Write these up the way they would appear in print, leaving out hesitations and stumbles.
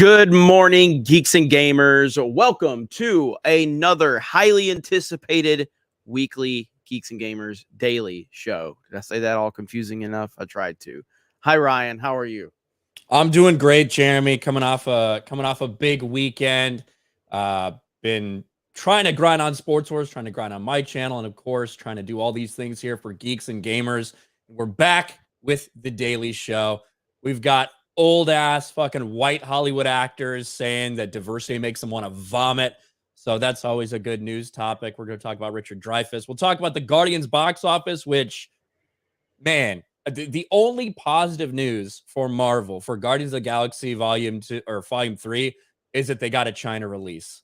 Good morning, geeks and gamers. Welcome to another highly anticipated weekly Geeks and Gamers daily show. Did I say that all confusing enough? I tried to. Hi, Ryan. How are you? I'm doing great, Jeremy. Coming off a big weekend. Been trying to grind on Sports Wars, trying to grind on my channel, and of course, trying to do all these things here for Geeks and Gamers. We're back with the daily show. We've got old ass fucking white Hollywood actors saying that diversity makes them want to vomit. So that's always a good news topic. We're going to talk about Richard Dreyfuss. We'll talk about the Guardians box office, which, man, the only positive news for Marvel for Guardians of the Galaxy Volume 2 or Volume 3 is that they got a China release.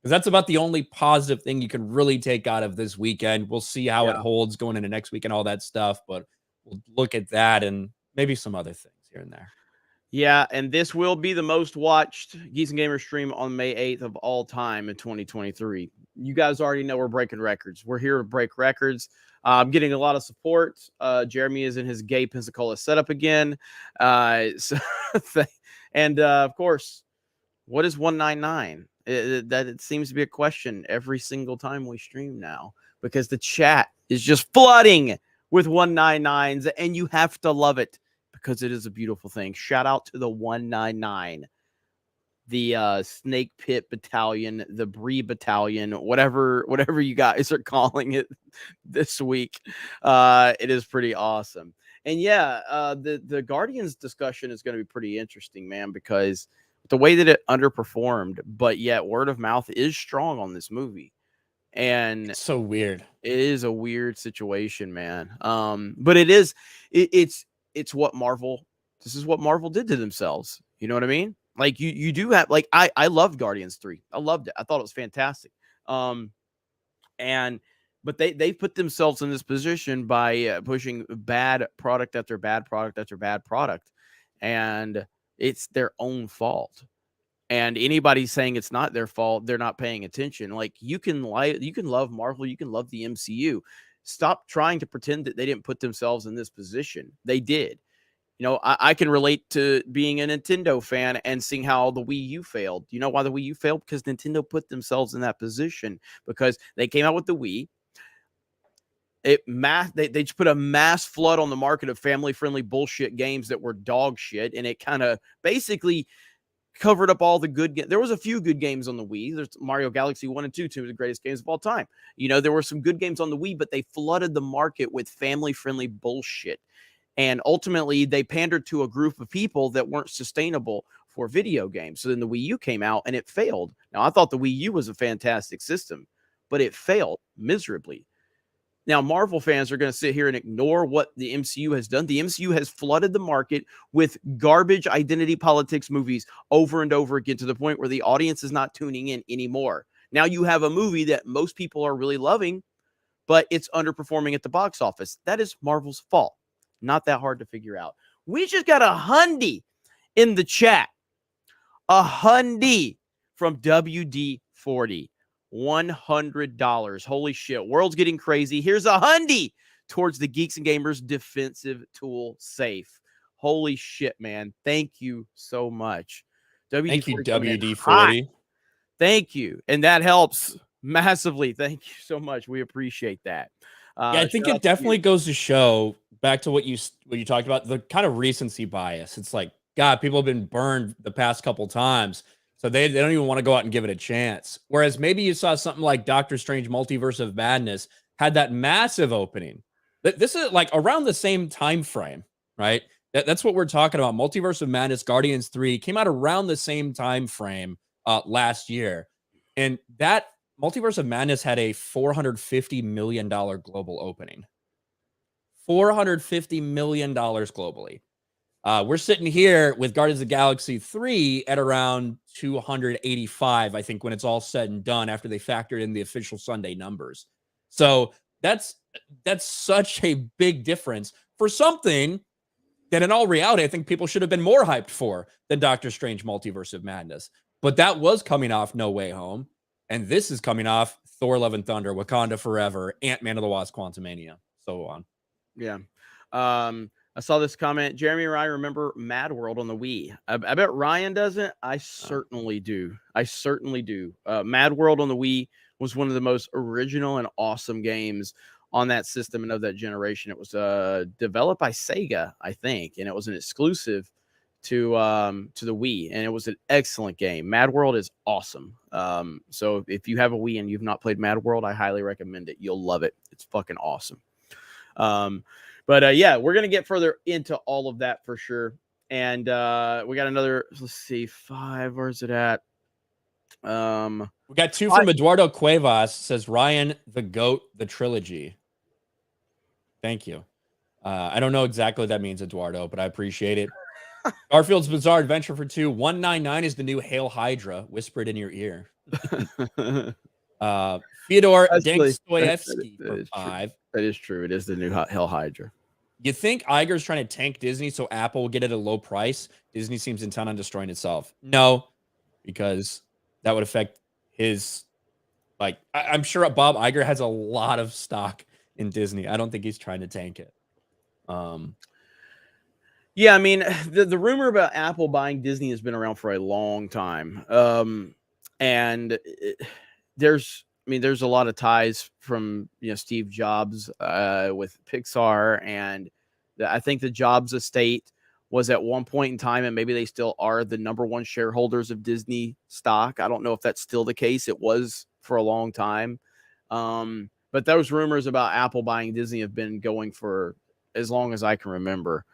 Because that's about the only positive thing you can really take out of this weekend. We'll see how it holds going into next week and all that stuff, but we'll look at that and maybe some other things here and there. Yeah, and this will be the most watched Geeks and Gamers stream on May 8th of all time in 2023. You guys already know we're breaking records. We're here to break records. I'm getting a lot of support. Jeremy is in his gay Pensacola setup again. And of course, what is 199? It seems to be a question every single time we stream now because the chat is just flooding with 199s, and you have to love it because it is a beautiful thing. Shout out to the 199. The Snake Pit Battalion, the Bree Battalion, whatever you guys are calling it this week. It is pretty awesome. And yeah, the Guardians discussion is going to be pretty interesting, man, because the way that it underperformed, but yet word of mouth is strong on this movie. And it's so weird. It is a weird situation, man. But it's what Marvel, this is what Marvel did to themselves. You know what I mean? Like you do have, like, I loved Guardians 3. I loved it. I thought it was fantastic. But they put themselves in this position by pushing bad product after bad product after bad product. And it's their own fault. And anybody saying it's not their fault, they're not paying attention. Like, you can love Marvel, you can love the MCU. Stop trying to pretend that they didn't put themselves in this position. They did. You know, I can relate to being a Nintendo fan and seeing how the Wii U failed. You know why the Wii U failed? Because Nintendo put themselves in that position because they came out with the Wii. They just put a mass flood on the market of family-friendly bullshit games that were dog shit, and it kind of basically covered up all the good games. There was a few good games on the Wii. There's Mario Galaxy 1 and 2, two of the greatest games of all time. You know, there were some good games on the Wii, but they flooded the market with family-friendly bullshit. And ultimately, they pandered to a group of people that weren't sustainable for video games. So then the Wii U came out and it failed. Now, I thought the Wii U was a fantastic system, but it failed miserably. Now, Marvel fans are going to sit here and ignore what the MCU has done. The MCU has flooded the market with garbage identity politics movies over and over again to the point where the audience is not tuning in anymore. Now you have a movie that most people are really loving, but it's underperforming at the box office. That is Marvel's fault. Not that hard to figure out. We just got a hundy in the chat. A hundy from WD40. $100. Holy shit. World's getting crazy. Here's a hundy towards the Geeks and Gamers defensive tool safe. Holy shit, man. Thank you so much. Thank you, WD40. Thank you. And that helps massively. Thank you so much. We appreciate that. Yeah, I think it definitely goes to show, back to what you talked about, the kind of recency bias. It's like, God, people have been burned the past couple times, so they don't even want to go out and give it a chance. Whereas maybe you saw something like Doctor Strange Multiverse of Madness had that massive opening. This is like around the same time frame, right? That's what we're talking about. Multiverse of Madness, Guardians 3 came out around the same time frame last year. And that Multiverse of Madness had a $450 million global opening. $450 million globally. We're sitting here with Guardians of the Galaxy 3 at around 285, I think, when it's all said and done after they factored in the official Sunday numbers. So that's such a big difference for something that in all reality, I think people should have been more hyped for than Doctor Strange Multiverse of Madness. But that was coming off No Way Home. And this is coming off Thor Love and Thunder, Wakanda Forever, Ant-Man and the Wasp, Quantumania, so on. Yeah. I saw this comment. Jeremy and Ryan remember Mad World on the Wii. I bet Ryan doesn't. I certainly do. Mad World on the Wii was one of the most original and awesome games on that system and of that generation. It was developed by Sega, I think, and it was an exclusive to the Wii, and it was an excellent game. Mad World is awesome. So if you have a Wii and you've not played Mad World, I highly recommend it. You'll love it. It's fucking awesome. But yeah, we're gonna get further into all of that for sure. And we got another. Let's see, 5. Where's it at? We got 2 from Eduardo Cuevas. Says Ryan the Goat, the trilogy. Thank you. I don't know exactly what that means, Eduardo, but I appreciate it. Garfield's Bizarre Adventure for 2. 199 is the new Hail Hydra. Whisper it in your ear. Fyodor Dostoevsky for 5. That is true. It is the new Hail Hydra. You think Iger's trying to tank Disney so Apple will get it at a low price? Disney seems intent on destroying itself. No, because that would affect his, like, I'm sure Bob Iger has a lot of stock in Disney. I don't think he's trying to tank it. Yeah, I mean, the rumor about Apple buying Disney has been around for a long time. And there's a lot of ties from, Steve Jobs with Pixar, and I think the Jobs estate was at one point in time, and maybe they still are, the number one shareholders of Disney stock. I don't know if that's still the case. It was for a long time. But those rumors about Apple buying Disney have been going for as long as I can remember.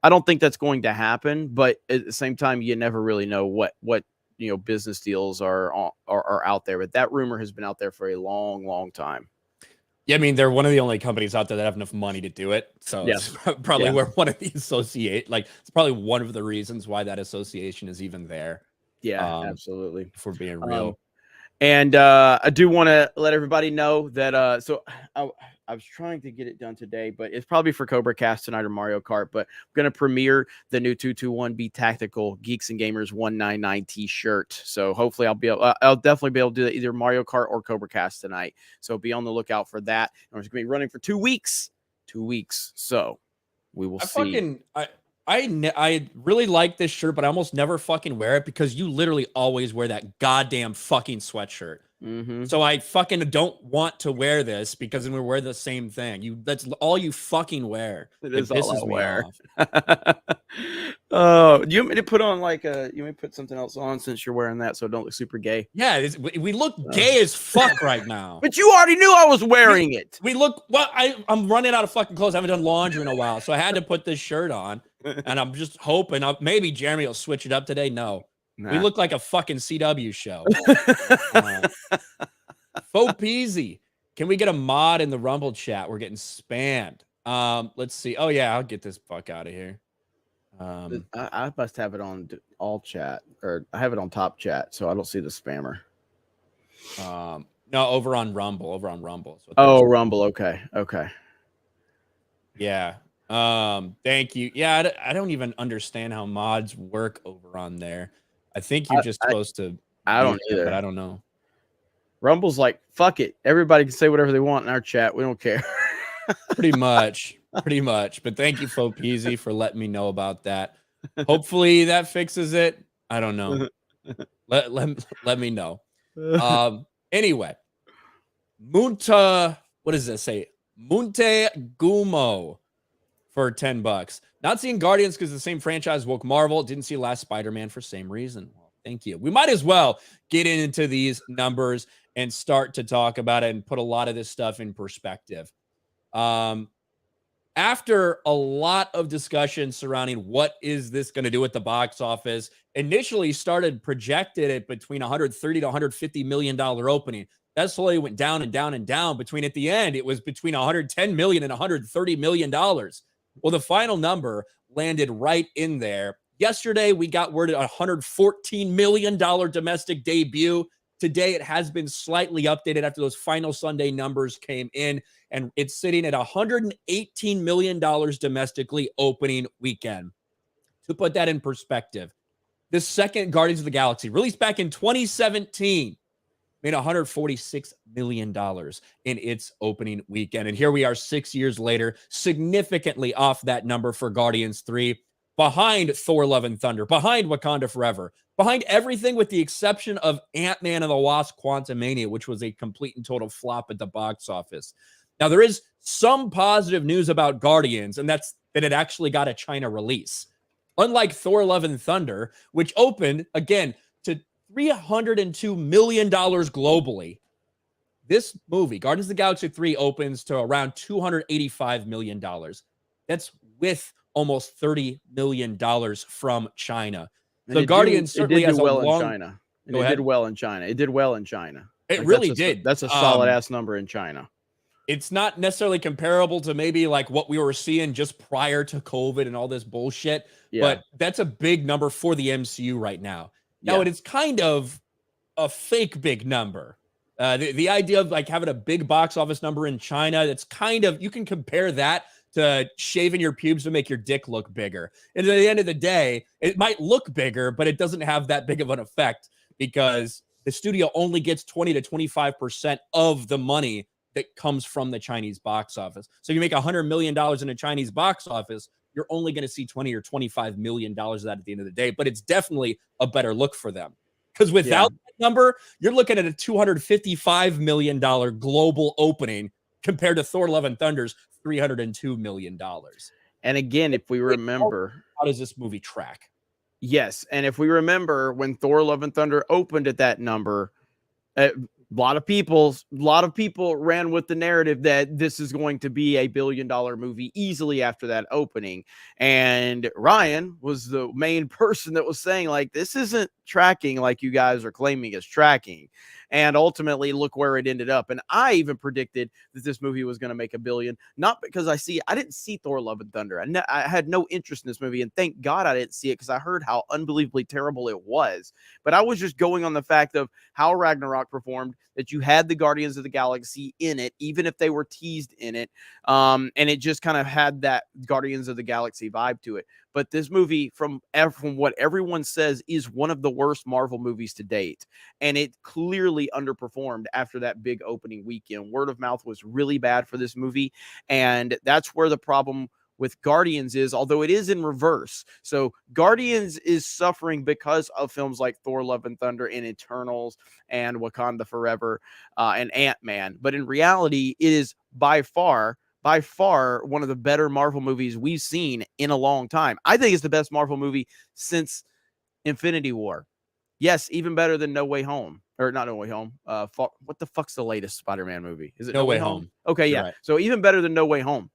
I don't think that's going to happen, but at the same time, you never really know what business deals are out there. But that rumor has been out there for a long, long time. Yeah, I mean, they're one of the only companies out there that have enough money to do it. So it's probably where one of the it's probably one of the reasons why that association is even there. Yeah, absolutely. If we're being real. And I do want to let everybody know that so I was trying to get it done today, but it's probably for Cobra Cast tonight or Mario Kart. But I'm going to premiere the new 221B Tactical Geeks and Gamers 199 t-shirt. So hopefully I'll definitely be able to do that either Mario Kart or Cobra Cast tonight. So be on the lookout for that. And it's going to be running for 2 weeks. 2 weeks. So we will see. I really like this shirt, but I almost never fucking wear it because you literally always wear that goddamn fucking sweatshirt. Mm-hmm. So I fucking don't want to wear this because then we wear the same thing. That's all you fucking wear. It pisses me off. Oh, do you want me to put on you may put something else on since you're wearing that so it don't look super gay? Yeah, we look gay as fuck right now. But you already knew I was wearing it. We look, I'm running out of fucking clothes. I haven't done laundry in a while, so I had to put this shirt on. And I'm just hoping maybe Jeremy will switch it up today. No. Nah. We look like a fucking CW show. Faux peasy. Can we get a mod in the Rumble chat? We're getting spammed. Let's see. Oh yeah, I'll get this fuck out of here. I must have it on all chat, or I have it on top chat, so I don't see the spammer. No, over on Rumble. Oh, Rumble. Okay. Yeah. Thank you. Yeah, I don't even understand how mods work over on there. I think you're just supposed to. I don't either. But I don't know. Rumble's like, fuck it. Everybody can say whatever they want in our chat. We don't care. Pretty much. But thank you, Faux Peasy, for letting me know about that. Hopefully that fixes it. I don't know. Let me know. Anyway, what does this say? Munte Gumo for $10. Not seeing Guardians because the same franchise woke Marvel. Didn't see last Spider-Man for same reason. Well, thank you. We might as well get into these numbers and start to talk about it and put a lot of this stuff in perspective. After a lot of discussion surrounding what is this going to do at the box office, initially started projected at between $130 to $150 million opening. That slowly went down and down and down. Between at the end, it was between $110 million and $130 million. Well, the final number landed right in there. Yesterday, we got word at $114 million domestic debut. Today, it has been slightly updated after those final Sunday numbers came in, and it's sitting at $118 million domestically opening weekend. To put that in perspective, the second Guardians of the Galaxy, released back in 2017, made $146 million in its opening weekend. And here we are 6 years later, significantly off that number for Guardians 3, behind Thor Love and Thunder, behind Wakanda Forever, behind everything with the exception of Ant-Man and the Wasp Quantumania, which was a complete and total flop at the box office. Now, there is some positive news about Guardians, and that's that it actually got a China release. Unlike Thor Love and Thunder, which opened, again, to $302 million globally, this movie, Guardians of the Galaxy 3, opens to around $285 million. That's with almost $30 million from China. So Guardians certainly has a long... in China. And it did well in China. It did well in China. It really did. That's a solid ass number in China. It's not necessarily comparable to maybe like what we were seeing just prior to COVID and all this bullshit, but that's a big number for the MCU right now. Now, it is kind of a fake big number. The idea of like having a big box office number in China, that's kind of, you can compare that to shaving your pubes to make your dick look bigger. And at the end of the day, it might look bigger, but it doesn't have that big of an effect because the studio only gets 20 to 25% of the money that comes from the Chinese box office. So you make $100 million in a Chinese box office, you're only going to see 20 or $25 million of that at the end of the day, but it's definitely a better look for them. Because without that number, you're looking at a $255 million global opening compared to Thor Love and Thunder's $302 million. And again, if we remember, how does this movie track? Yes. And if we remember when Thor Love and Thunder opened at that number, a lot of people ran with the narrative that this is going to be $1 billion movie easily after that opening. And Ryan was the main person that was saying, like, this isn't tracking like you guys are claiming it's tracking. And ultimately, look where it ended up. And I even predicted that this movie was going to make $1 billion, not because I didn't see Thor Love and Thunder. I had no interest in this movie. And thank God I didn't see it because I heard how unbelievably terrible it was. But I was just going on the fact of how Ragnarok performed, that you had the Guardians of the Galaxy in it, even if they were teased in it. And it just kind of had that Guardians of the Galaxy vibe to it. But this movie, from what everyone says, is one of the worst Marvel movies to date. And it clearly underperformed after that big opening weekend. Word of mouth was really bad for this movie. And that's where the problem with Guardians is, although it is in reverse. So Guardians is suffering because of films like Thor Love and Thunder and Eternals and Wakanda Forever and Ant-Man. But in reality, it is by far one of the better Marvel movies we've seen in a long time. I think it's the best Marvel movie since Infinity War. Yes, even better than No Way Home. Or not No Way Home. What the fuck's the latest Spider-Man movie? Is it No Way Home? Okay, yeah. Right. So even better than No Way Home.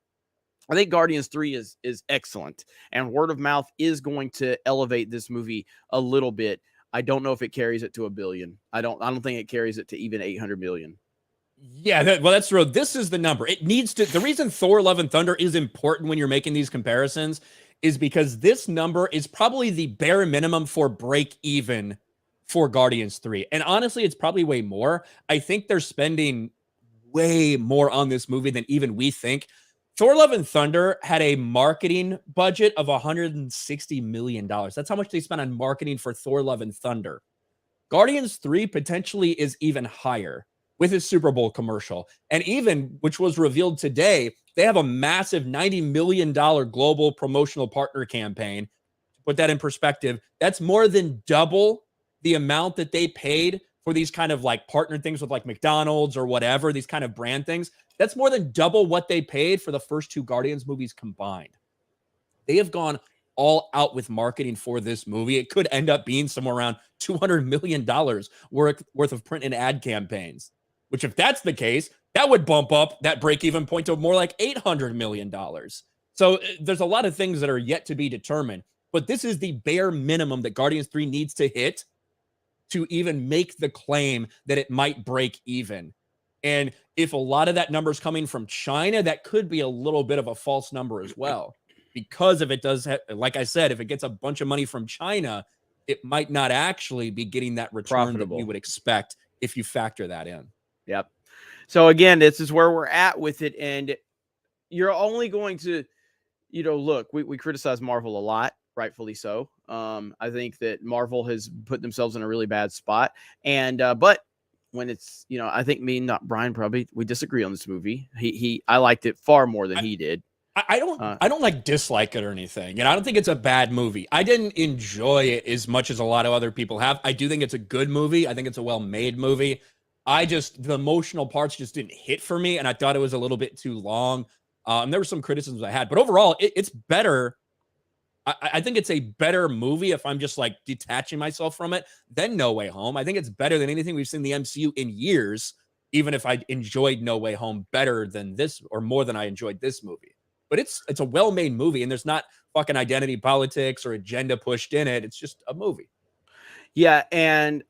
I think Guardians 3 is excellent. And word of mouth is going to elevate this movie a little bit. I don't know if it carries it to $1 billion. I don't think it carries it to even 800 million. Yeah, that's true. This is the number. It needs to. The reason Thor Love and Thunder is important when you're making these comparisons is because this number is probably the bare minimum for break even for Guardians 3. And honestly, it's probably way more. I think they're spending way more on this movie than even we think. Thor Love and Thunder had a marketing budget of $160 million. That's how much they spent on marketing for Thor Love and Thunder. Guardians 3 potentially is even higher with his Super Bowl commercial. And even, which was revealed today, they have a massive $90 million global promotional partner campaign. To put that in perspective, that's more than double the amount that they paid for these kind of like partner things with like McDonald's or whatever, these kind of brand things. That's more than double what they paid for the first two Guardians movies combined. They have gone all out with marketing for this movie. It could end up being somewhere around $200 million worth of print and ad campaigns, which if that's the case, that would bump up that break-even point to more like $800 million. So there's a lot of things that are yet to be determined, but this is the bare minimum that Guardians 3 needs to hit to even make the claim that it might break even. And if a lot of that number is coming from China, that could be a little bit of a false number as well. Because if it does, like I said, if it gets a bunch of money from China, it might not actually be getting that return that we would expect if you factor that in. Yep. So again, this is where we're at with it. And you're only going to, look, we criticize Marvel a lot, rightfully so. I think that Marvel has put themselves in a really bad spot. And, but when it's, you know, I think me and not Brian probably we disagree on this movie. I liked it far more than he did. I don't like dislike it or anything. And I don't think it's a bad movie. I didn't enjoy it as much as a lot of other people have. I do think it's a good movie. I think it's a well-made movie. The emotional parts just didn't hit for me. And I thought it was a little bit too long. And there were some criticisms I had, but overall it's better. I think it's a better movie if I'm just like detaching myself from it than No Way Home. I think it's better than anything we've seen in the MCU in years, even if I enjoyed No Way Home better than this or more than I enjoyed this movie. But it's a well-made movie, and there's not fucking identity politics or agenda pushed in it. It's just a movie. Yeah, and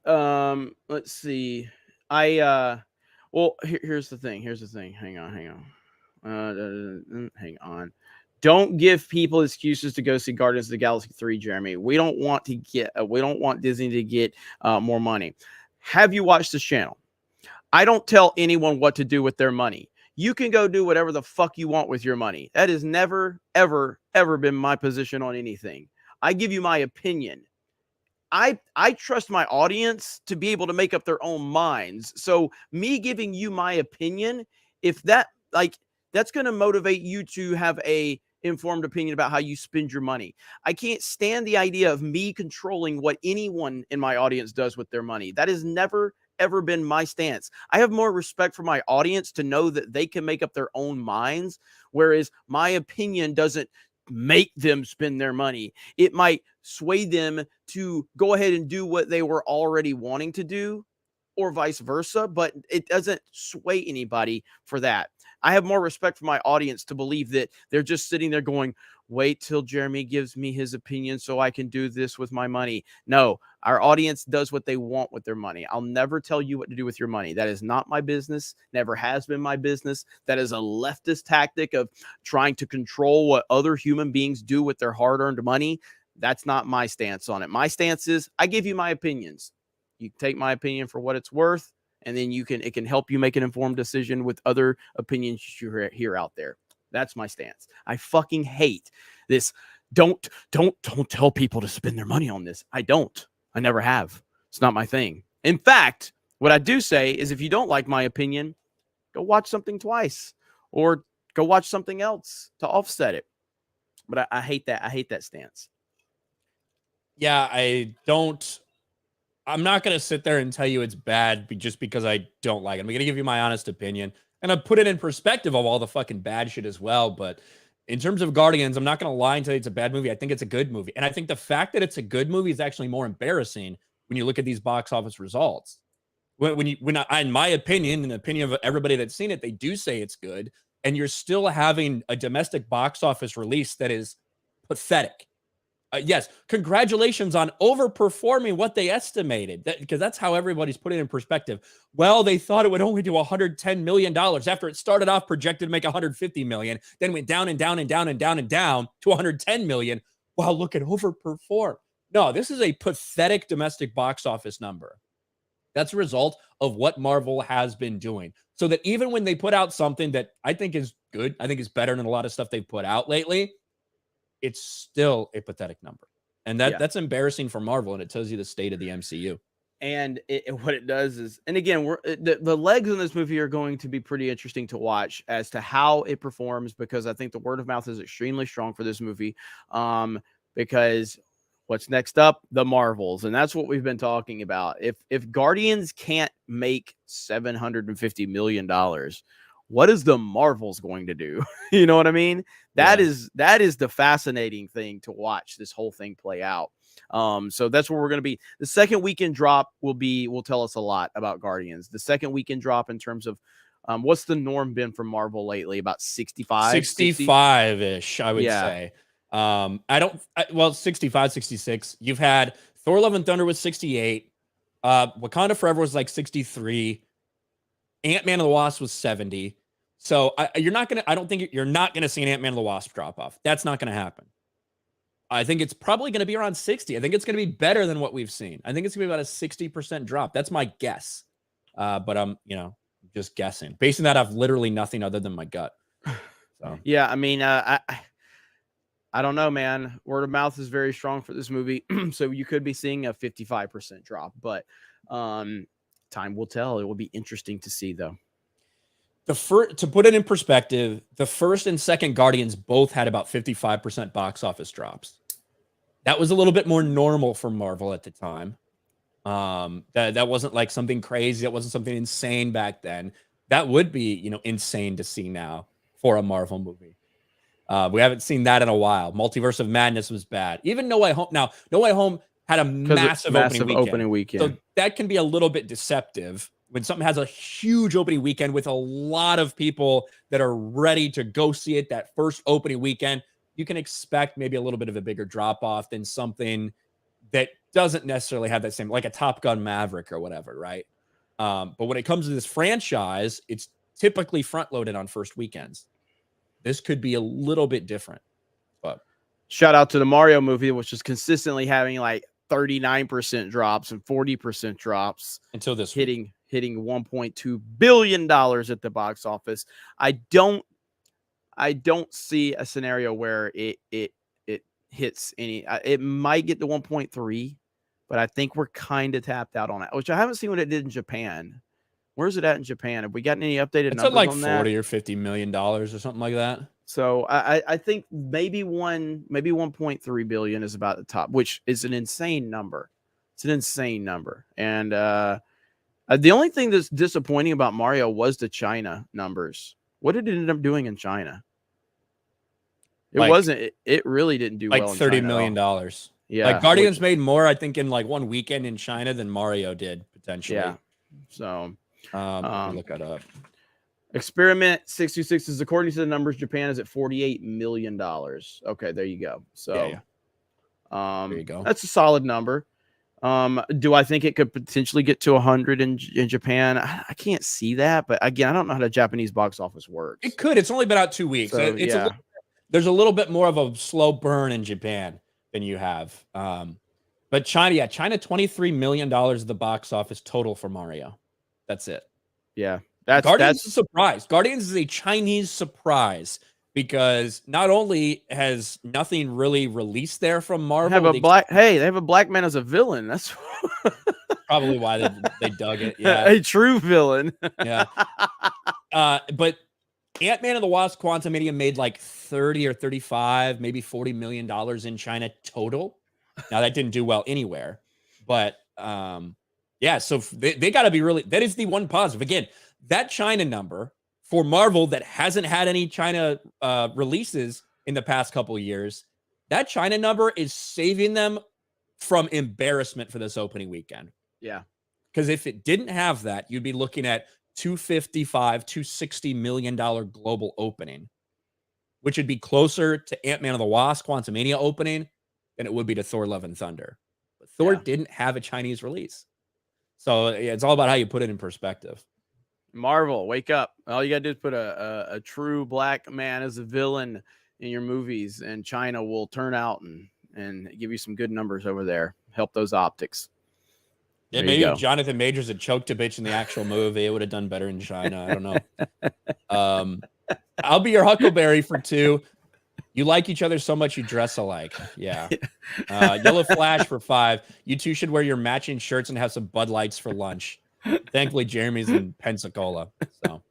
let's see. Well, here's the thing. Hang on. Don't give people excuses to go see Guardians of the Galaxy 3, Jeremy. We don't want Disney to get more money. Have you watched this channel? I don't tell anyone what to do with their money. You can go do whatever the fuck you want with your money. That has never, ever, ever been my position on anything. I give you my opinion. I trust my audience to be able to make up their own minds. So me giving you my opinion, if that's going to motivate you to have a informed opinion about how you spend your money. I can't stand the idea of me controlling what anyone in my audience does with their money. That has never ever been my stance. I have more respect for my audience to know that they can make up their own minds, whereas my opinion doesn't make them spend their money. It might sway them to go ahead and do what they were already wanting to do, or vice versa, but it doesn't sway anybody for that. I have more respect for my audience to believe that they're just sitting there going, wait till Jeremy gives me his opinion so I can do this with my money. No, our audience does what they want with their money. I'll never tell you what to do with your money. That is not my business, never has been my business. That is a leftist tactic of trying to control what other human beings do with their hard-earned money. That's not my stance on it. My stance is I give you my opinions. You take my opinion for what it's worth, and then it can help you make an informed decision with other opinions you hear out there. That's my stance. I fucking hate this. Don't tell people to spend their money on this. I don't. I never have. It's not my thing. In fact, what I do say is if you don't like my opinion, go watch something twice or go watch something else to offset it. But I hate that. I hate that stance. Yeah, I'm not going to sit there and tell you it's bad just because I don't like it. I'm going to give you my honest opinion. And I put it in perspective of all the fucking bad shit as well. But in terms of Guardians, I'm not going to lie and tell you it's a bad movie. I think it's a good movie. And I think the fact that it's a good movie is actually more embarrassing when you look at these box office results. In my opinion, in the opinion of everybody that's seen it, they do say it's good. And you're still having a domestic box office release that is pathetic. Yes, congratulations on overperforming what they estimated, because that's how everybody's putting it in perspective. Well, they thought it would only do $110 million after it started off projected to make $150 million, then went down and down and down and down and down to $110 million. Wow, look at overperform. No, this is a pathetic domestic box office number. That's a result of what Marvel has been doing. So that even when they put out something that I think is good, I think is better than a lot of stuff they've put out lately, it's still a pathetic number. And that's embarrassing for Marvel, and it tells you the state of the MCU. And what it does is, and again, the legs in this movie are going to be pretty interesting to watch as to how it performs, because I think the word of mouth is extremely strong for this movie. Because what's next up? The Marvels. And that's what we've been talking about. If Guardians can't make $750 million, what is the Marvels going to do? You know what I mean? That is the fascinating thing to watch this whole thing play out. So that's where we're going to be. The second weekend drop will tell us a lot about Guardians. The second weekend drop in terms of what's the norm been for Marvel lately? About 65-ish, I would say. 65, 66. You've had Thor: Love and Thunder was 68. Wakanda Forever was like 63. Ant-Man and the Wasp was 70. So I don't think you're not going to see an Ant-Man and the Wasp drop off. That's not going to happen. I think it's probably going to be around 60. I think it's going to be better than what we've seen. I think it's going to be about a 60% drop. That's my guess. But I'm, just guessing. Basing that off literally nothing other than my gut. So. Yeah, I mean, I don't know, man. Word of mouth is very strong for this movie. So you could be seeing a 55% drop. But to time will tell. It will be interesting to see, though. To put it in perspective, the first and second Guardians both had about 55% box office drops. That was a little bit more normal for Marvel at the time. That wasn't like something crazy. That wasn't something insane back then. That would be, insane to see now for a Marvel movie. We haven't seen that in a while. Multiverse of Madness was bad. Even No Way Home. Now, No Way Home had a massive opening weekend. So that can be a little bit deceptive when something has a huge opening weekend with a lot of people that are ready to go see it that first opening weekend. You can expect maybe a little bit of a bigger drop off than something that doesn't necessarily have that same, like a Top Gun Maverick or whatever, right? But when it comes to this franchise, it's typically front loaded on first weekends. This could be a little bit different. But shout out to the Mario movie, which is consistently having like 39% drops and 40% drops until this hitting $1.2 billion at the box office. I don't see a scenario where it hits any. It might get to 1.3, but I think we're kind of tapped out on it, which I haven't seen what it did in Japan. Where's it at in Japan? Have we gotten any updated numbers like on that? $40 or $50 million or something like that. So I think maybe 1.3 billion is about the top, which is an insane number. It's an insane number. And the only thing that's disappointing about Mario was the China numbers. What did it end up doing in China? It really didn't do like well in $30 China million. Yeah. Like Guardians made more, I think, in like one weekend in China than Mario did potentially. Yeah. So look that up. Experiment 626 is, according to the numbers, Japan is at $48 million. Okay, there you go. So there you go. That's a solid number. Do I think it could potentially get to 100 in Japan? I can't see that, but again, I don't know how the Japanese box office works. It could. It's only been out 2 weeks. So, there's a little bit more of a slow burn in Japan than you have. But China, $23 million of the box office total for Mario. That's it. Yeah. Guardians is a surprise. Guardians is a Chinese surprise because not only has nothing really released there from Marvel. They have a black man as a villain. That's probably why they dug it. Yeah. A true villain. Yeah. But Ant-Man and the Wasp: Quantumania made like 30 or 35, maybe $40 million in China total. Now that didn't do well anywhere, but so they got to be really. That is the one positive. Again, that China number for Marvel that hasn't had any China releases in the past couple of years. That China number is saving them from embarrassment for this opening weekend. Yeah, because if it didn't have that, you'd be looking at $260 million global opening, which would be closer to Ant-Man and the Wasp: Quantumania opening than it would be to Thor: Love and Thunder. But Thor didn't have a Chinese release. So it's all about how you put it in perspective. Marvel, wake up. All you got to do is put a true black man as a villain in your movies, and China will turn out and give you some good numbers over there. Help those optics. Yeah, maybe if Jonathan Majors had choked a bitch in the actual movie, it would have done better in China. I don't know. I'll be your Huckleberry for 2. You like each other so much you dress alike. Yeah. Yellow Flash for 5. You two should wear your matching shirts and have some Bud Lights for lunch. Thankfully, Jeremy's in Pensacola. So,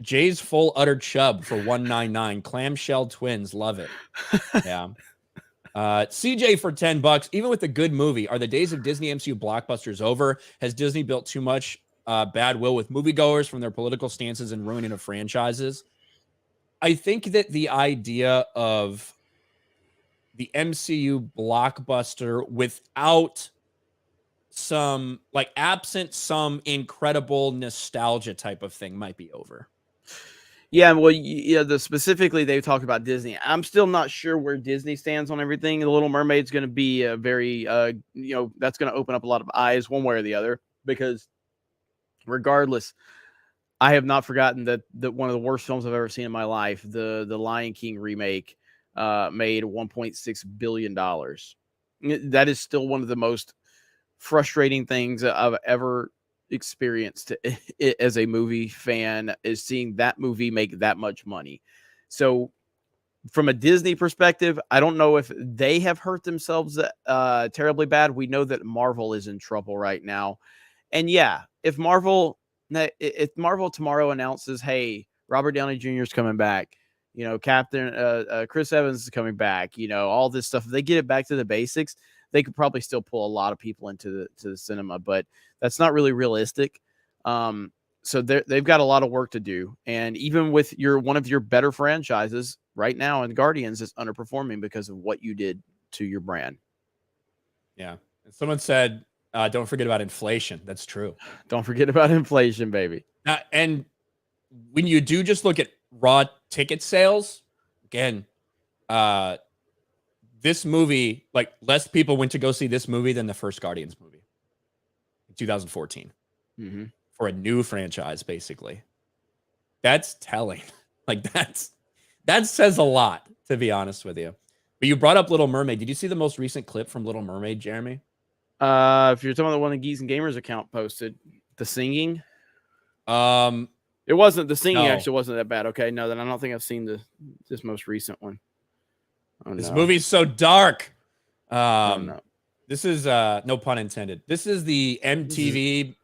Jay's full utter chub for 199. Clamshell twins, love it. Yeah. CJ for $10. Even with a good movie, are the days of Disney MCU blockbusters over? Has Disney built too much bad will with moviegoers from their political stances and ruining of franchises? I think that the idea of the MCU blockbuster without some, like, absent some incredible nostalgia type of thing might be over. Yeah, well, specifically they've talked about Disney. I'm still not sure where Disney stands on everything. The Little Mermaid's going to be a very, that's going to open up a lot of eyes one way or the other, because regardless, I have not forgotten that one of the worst films I've ever seen in my life, the Lion King remake, made $1.6 billion. That is still one of the most frustrating things I've ever experienced as a movie fan, is seeing that movie make that much money. So from a Disney perspective, I don't know if they have hurt themselves terribly bad. We know that Marvel is in trouble right now. And yeah, if Marvel tomorrow announces, hey, Robert Downey Jr. is coming back, Captain Chris Evans is coming back, all this stuff, if they get it back to the basics, they could probably still pull a lot of people into the cinema, but that's not really realistic. So they've got a lot of work to do. And even with one of your better franchises right now, and Guardians is underperforming because of what you did to your brand. Yeah. And someone said, don't forget about inflation. That's true. Don't forget about inflation, baby. And when you do just look at raw ticket sales, again, this movie, like less people went to go see this movie than the first Guardians movie in 2014 for a new franchise, basically. That's telling. Like that says a lot, to be honest with you. But you brought up Little Mermaid. Did you see the most recent clip from Little Mermaid, Jeremy? If you're talking about the one the Geeks and Gamers account posted, the singing. It wasn't the singing. Actually, wasn't that bad. Okay, no, then I don't think I've seen this most recent one. This movie's so dark. No. This is no pun intended. This is the MTV.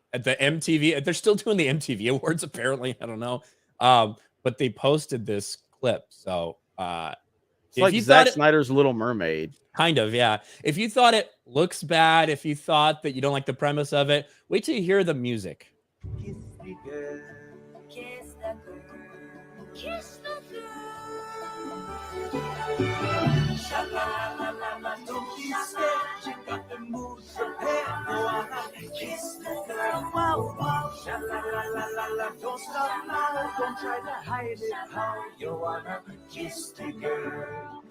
They're still doing the MTV Awards, apparently. I don't know. But they posted this clip. So it's like Zack Snyder's Little Mermaid. Kind of, yeah. If you thought it looks bad, if you thought that you don't like the premise of it, wait till you hear the music. Kiss the girl. Kiss the girl. Kiss the girl. Sha-la-la-la-la, don't be scared. You got the mood prepared. Go on, kiss the girl. Wow, wow. Sha-la-la-la-la, don't stop now. Don't try to hide it. How you wanna kiss the girl.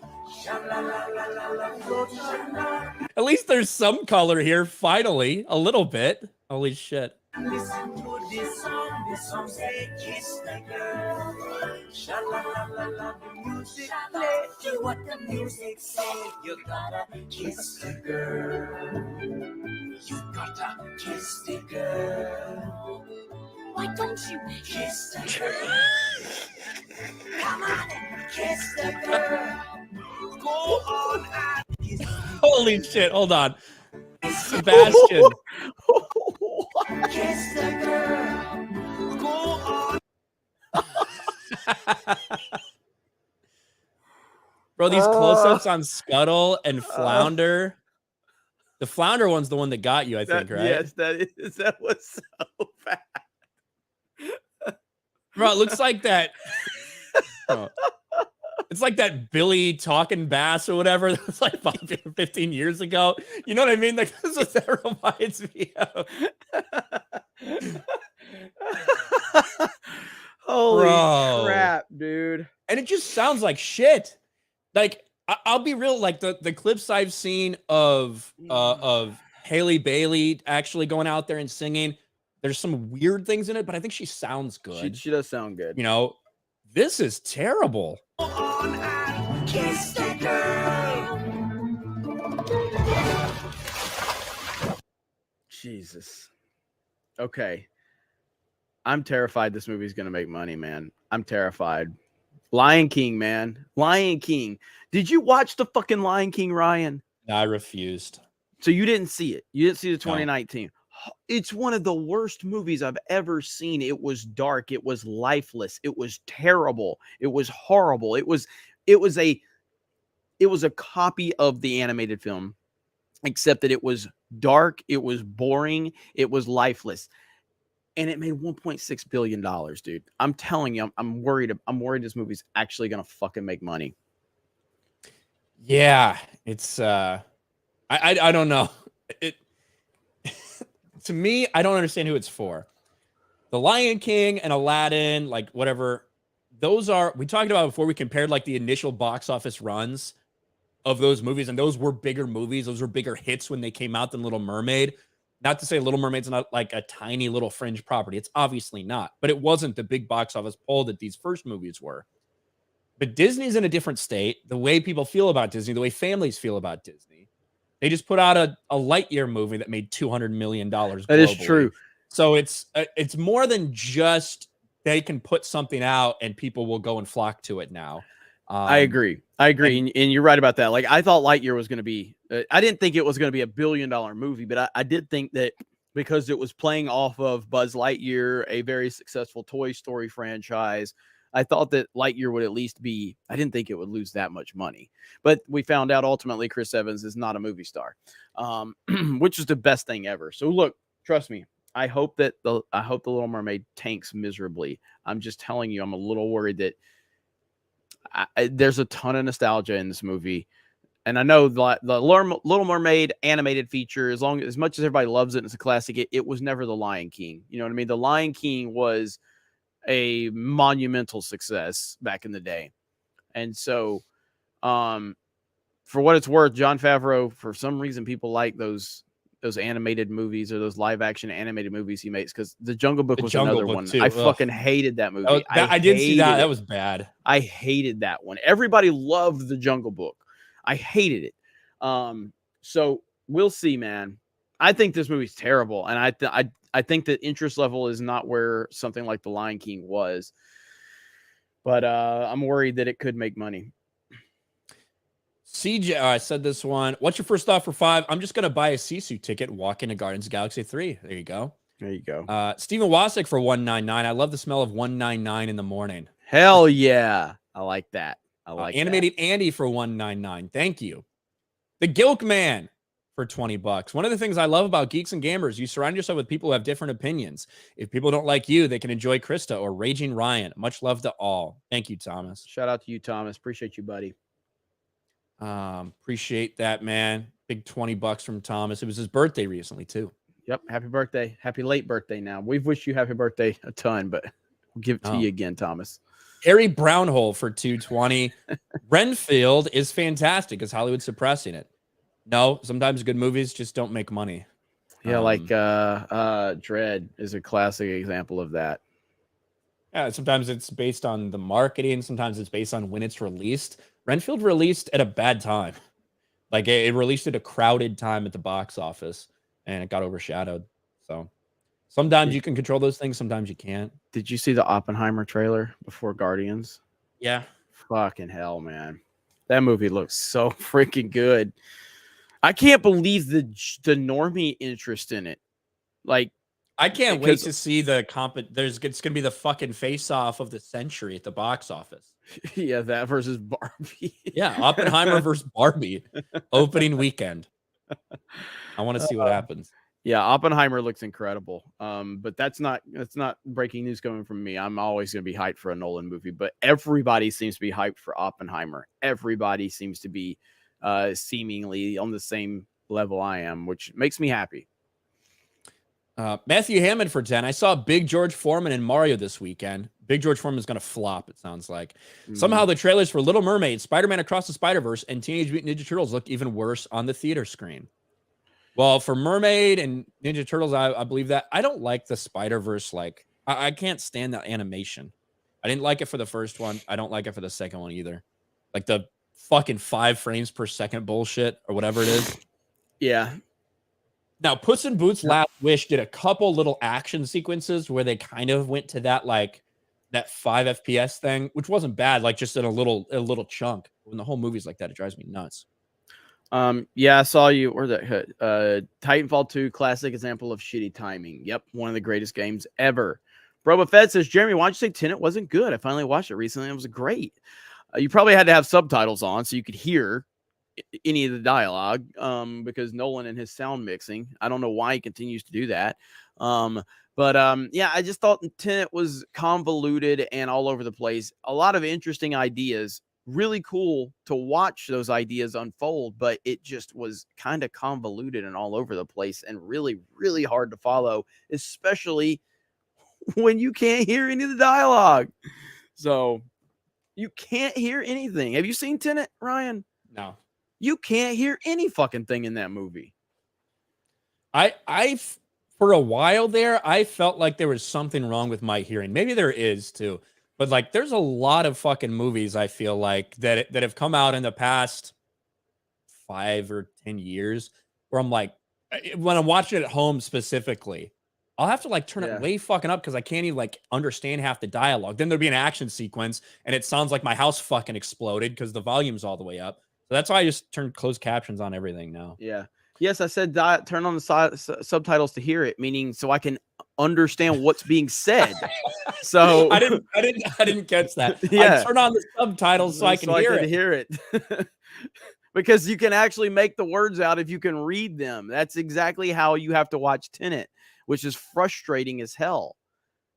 At least there's some color here, finally, a little bit. Holy shit. Listen to this song say kiss the girl. Sha-la-la-la-la, the music play. Do what the music say. You gotta kiss the girl. You gotta kiss the girl. Why don't you kiss the girl? Come on and kiss the girl. Go on and kiss. Holy shit, hold on. Sebastian. Kiss the girl. Go on. Bro, these close-ups on Scuttle and Flounder. The Flounder one's the one that got you, I think, right? Yes, that is. That was so bad. Bro, it looks like that. It's like that Billy talking bass or whatever. That was like 15 years ago. You know what I mean? Like, this is what that reminds me of. Holy crap, dude. And it just sounds like shit. Like, I'll be real, like the clips I've seen of Haley Bailey actually going out there and singing, there's some weird things in it, but I think she sounds good. She does sound good. You know, this is terrible. On and kiss the girl. Jesus. Okay. I'm terrified this movie's going to make money, man. I'm terrified. Lion King, man. Lion King. Did you watch the fucking Lion King, Ryan? I refused. So you didn't see it. You didn't see the 2019. No. It's one of the worst movies I've ever seen. It was dark. It was lifeless. It was terrible. It was horrible. It was a copy of the animated film, except that it was dark. It was boring. It was lifeless. And it made $1.6 billion, dude. I'm telling you, I'm worried. I'm worried this movie's actually going to fucking make money. Yeah, it's I don't know. To me, I don't understand who it's for. The Lion King and Aladdin, like whatever, those are, we talked about before, we compared like the initial box office runs of those movies, and those were bigger movies. Those were bigger hits when they came out than Little Mermaid. Not to say Little Mermaid's not like a tiny little fringe property. It's obviously not, but it wasn't the big box office pull that these first movies were. But Disney's in a different state. The way people feel about Disney, the way families feel about Disney. They just put out a Lightyear movie that made $200 million globally. That is true. So it's more than just they can put something out and people will go and flock to it now. I agree. And you're right about that. Like, I thought Lightyear was going to be, I didn't think it was going to be $1 billion movie, but I did think that because it was playing off of Buzz Lightyear, a very successful Toy Story franchise. I thought that Lightyear would at least be, I didn't think it would lose that much money. But we found out ultimately Chris Evans is not a movie star, which is the best thing ever. So look, trust me, I hope the Little Mermaid tanks miserably. I'm just telling you, I'm a little worried that there's a ton of nostalgia in this movie. And I know the Little Mermaid animated feature, as much as everybody loves it and it's a classic, it was never The Lion King. You know what I mean? The Lion King was a monumental success back in the day. And so, for what it's worth, Jon Favreau, for some reason, people like those animated movies or those live action animated movies he makes, because The Jungle Book was another one. Too. I fucking hated that movie. I didn't see that. That was bad. I hated that one. Everybody loved The Jungle Book. I hated it. So we'll see, man. I think this movie's terrible, and I think that interest level is not where something like The Lion King was. But I'm worried that it could make money. CJ, I said this one. What's your first thought for 5? I'm just gonna buy a Sisu ticket and walk into Guardians of the Galaxy 3. There you go. There you go. Stephen Wasik for 199. I love the smell of 199 in the morning. Hell yeah. I like that. I like Animated that. Andy for 199. Thank you. The Gilk Man for $20. One of the things I love about Geeks and Gamers, you surround yourself with people who have different opinions. If people don't like you, they can enjoy Krista or Raging Ryan. Much love to all. Thank you, Thomas. Shout out to you, Thomas. Appreciate you, buddy. Appreciate that, man. Big $20 from Thomas. It was his birthday recently, too. Yep. Happy birthday. Happy late birthday now. We've wished you happy birthday a ton, but we'll give it to you again, Thomas. Harry Brownhole for 220. Renfield is fantastic. Is Hollywood suppressing it? No, sometimes good movies just don't make money. Yeah, like Dread is a classic example of that. Yeah, sometimes it's based on the marketing. Sometimes it's based on when it's released. Renfield released at a bad time. Like it released at a crowded time at the box office, and it got overshadowed. So sometimes you can control those things. Sometimes you can't. Did you see the Oppenheimer trailer before Guardians? Yeah. Fucking hell, man. That movie looks so freaking good. I can't believe the normie interest in it. Like, I can't wait to see the it's going to be the fucking face-off of the century at the box office. Yeah, that versus Barbie. Yeah, Oppenheimer versus Barbie opening weekend. I want to see what happens. Yeah, Oppenheimer looks incredible. But that's not breaking news coming from me. I'm always going to be hyped for a Nolan movie, but everybody seems to be hyped for Oppenheimer. Everybody seems to be seemingly on the same level I am, which makes me happy. Matthew Hammond for 10. I saw Big George Foreman and Mario this weekend. Big George Foreman is going to flop, it sounds like. Somehow the trailers for Little Mermaid, Spider-Man Across the Spider-Verse, and Teenage Mutant Ninja Turtles look even worse on the theater screen. Well, for Mermaid and Ninja Turtles, I believe that. I don't like the Spider-Verse. Like, I can't stand that animation. I didn't like it for the first one. I don't like it for the second one either. Like the fucking 5 frames per second bullshit or whatever it is. Yeah. Now, Puss in Boots Last Wish did a couple little action sequences where they kind of went to that like that 5 FPS thing, which wasn't bad, like just in a little chunk. When the whole movie's like that, it drives me nuts. Yeah, I saw you. Where's that hit? Titanfall 2, classic example of shitty timing. Yep, one of the greatest games ever. Broba Fed says, Jeremy, why'd you say Tenet wasn't good? I finally watched it recently. It was great. You probably had to have subtitles on so you could hear any of the dialogue, because Nolan and his sound mixing, I don't know why he continues to do that. Yeah, I just thought Tenet was convoluted and all over the place. A lot of interesting ideas, really cool to watch those ideas unfold, but it just was kind of convoluted and all over the place and really, really hard to follow, especially when you can't hear any of the dialogue. So you can't hear anything. Have you seen Tenet, Ryan? No. You can't hear any fucking thing in that movie. I for a while there, I felt like there was something wrong with my hearing. Maybe there is too, but like there's a lot of fucking movies I feel like that have come out in the past 5 or 10 years where I'm like, when I'm watching it at home specifically, I'll have to like turn it way fucking up because I can't even like understand half the dialogue. Then there'll be an action sequence and it sounds like my house fucking exploded because the volume's all the way up. So that's why I just turn closed captions on everything now. Yeah. Yes, I said turn on the subtitles to hear it, meaning so I can understand what's being said. So I didn't catch that. Yeah. I turn on the subtitles so I can hear it. Hear it. Because you can actually make the words out if you can read them. That's exactly how you have to watch Tenet, which is frustrating as hell.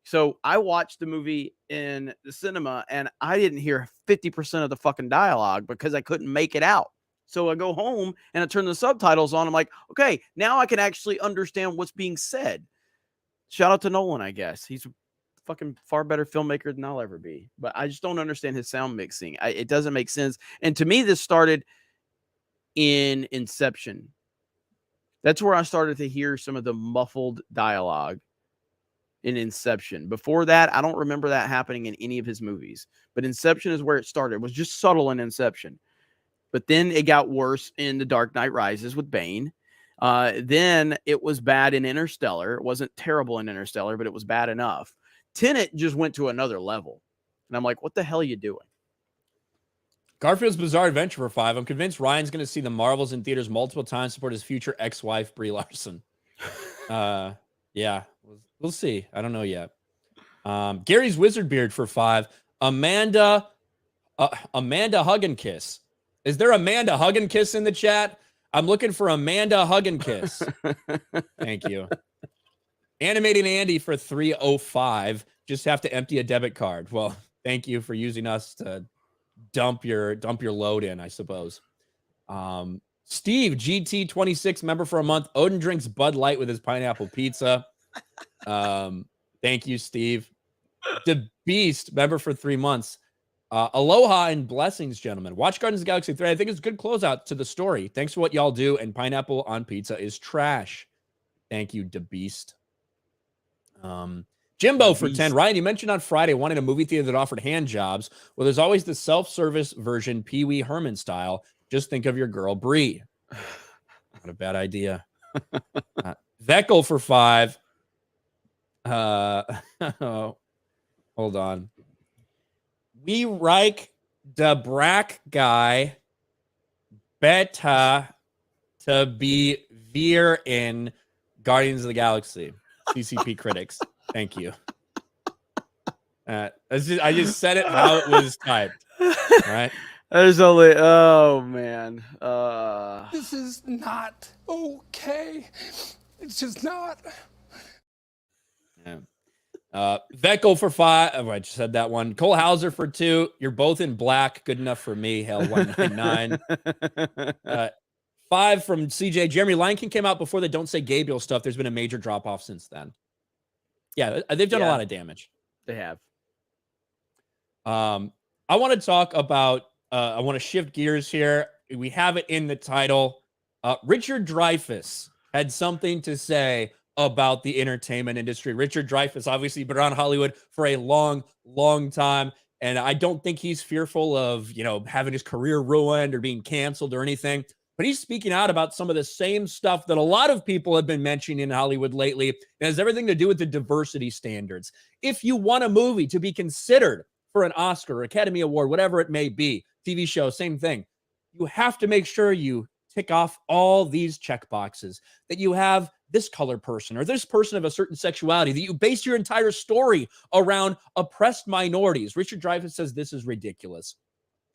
So I watched the movie in the cinema and I didn't hear 50% of the fucking dialogue because I couldn't make it out. So I go home and I turn the subtitles on. I'm like, okay, now I can actually understand what's being said. Shout out to Nolan, I guess. He's a fucking far better filmmaker than I'll ever be. But I just don't understand his sound mixing. It doesn't make sense. And to me, this started in Inception. That's where I started to hear some of the muffled dialogue in Inception. Before that, I don't remember that happening in any of his movies. But Inception is where it started. It was just subtle in Inception. But then it got worse in The Dark Knight Rises with Bane. Then it was bad in Interstellar. It wasn't terrible in Interstellar, but it was bad enough. Tenet just went to another level. And I'm like, what the hell are you doing? Garfield's Bizarre Adventure for 5. I'm convinced Ryan's going to see the Marvels in theaters multiple times to support his future ex-wife, Brie Larson. Yeah, we'll see. I don't know yet. Gary's Wizard Beard for 5. Amanda Hug and Kiss. Is there Amanda Hug and Kiss in the chat? I'm looking for Amanda Hug and Kiss. Thank you. Animating Andy for 305. Just have to empty a debit card. Well, thank you for using us to dump your load in, I suppose. Steve GT26, member for a month. Odin drinks Bud Light with his pineapple pizza. Thank you, Steve. The Beast, member for 3 months. Aloha and blessings, gentlemen. Watch Guardians of the Galaxy 3. I think it's a good closeout to the story. Thanks for what y'all do. And pineapple on pizza is trash. Thank you, the Beast. Jimbo for 10. Ryan, you mentioned on Friday wanting a movie theater that offered hand jobs. Well, there's always the self-service version, Pee Wee Herman style. Just think of your girl, Brie. Not a bad idea. Veckel for 5. Hold on. We Reich the Brack guy beta to be Veer in Guardians of the Galaxy. CCP critics. Thank you. I just said it how it was typed. All right. There's only, oh man. This is not okay. It's just not. Yeah. Veckel for 5. Oh, I just said that one. Cole Hauser for 2. You're both in black. Good enough for me. Hell 199. 5 from CJ. Jeremy, Lion King came out before the Don't Say Gabriel stuff. There's been a major drop off since then. Yeah, they've done a lot of damage. They have. I want to talk about, I want to shift gears here. We have it in the title. Richard Dreyfuss had something to say about the entertainment industry. Richard Dreyfuss obviously been around Hollywood for a long, long time. And I don't think he's fearful of, having his career ruined or being canceled or anything. But he's speaking out about some of the same stuff that a lot of people have been mentioning in Hollywood lately. It has everything to do with the diversity standards. If you want a movie to be considered for an Oscar or Academy Award, whatever it may be, TV show, same thing, you have to make sure you tick off all these check boxes, that you have this color person or this person of a certain sexuality, that you base your entire story around oppressed minorities. Richard Dreyfuss says this is ridiculous.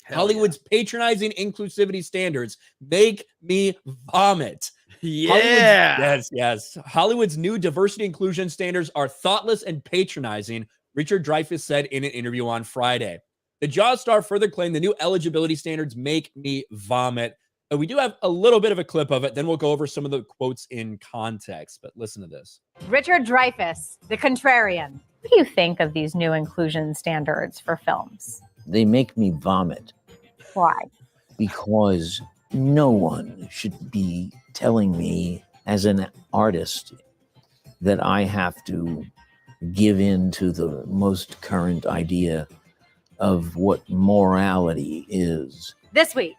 Hollywood's patronizing inclusivity standards make me vomit. Yeah. Yes. Hollywood's new diversity inclusion standards are thoughtless and patronizing, Richard Dreyfuss said in an interview on Friday. The Jaws star further claimed the new eligibility standards make me vomit. We do have a little bit of a clip of it. Then we'll go over some of the quotes in context. But listen to this. Richard Dreyfuss, the contrarian. What do you think of these new inclusion standards for films? They make me vomit. Why? Because no one should be telling me as an artist that I have to give in to the most current idea of what morality is. This week.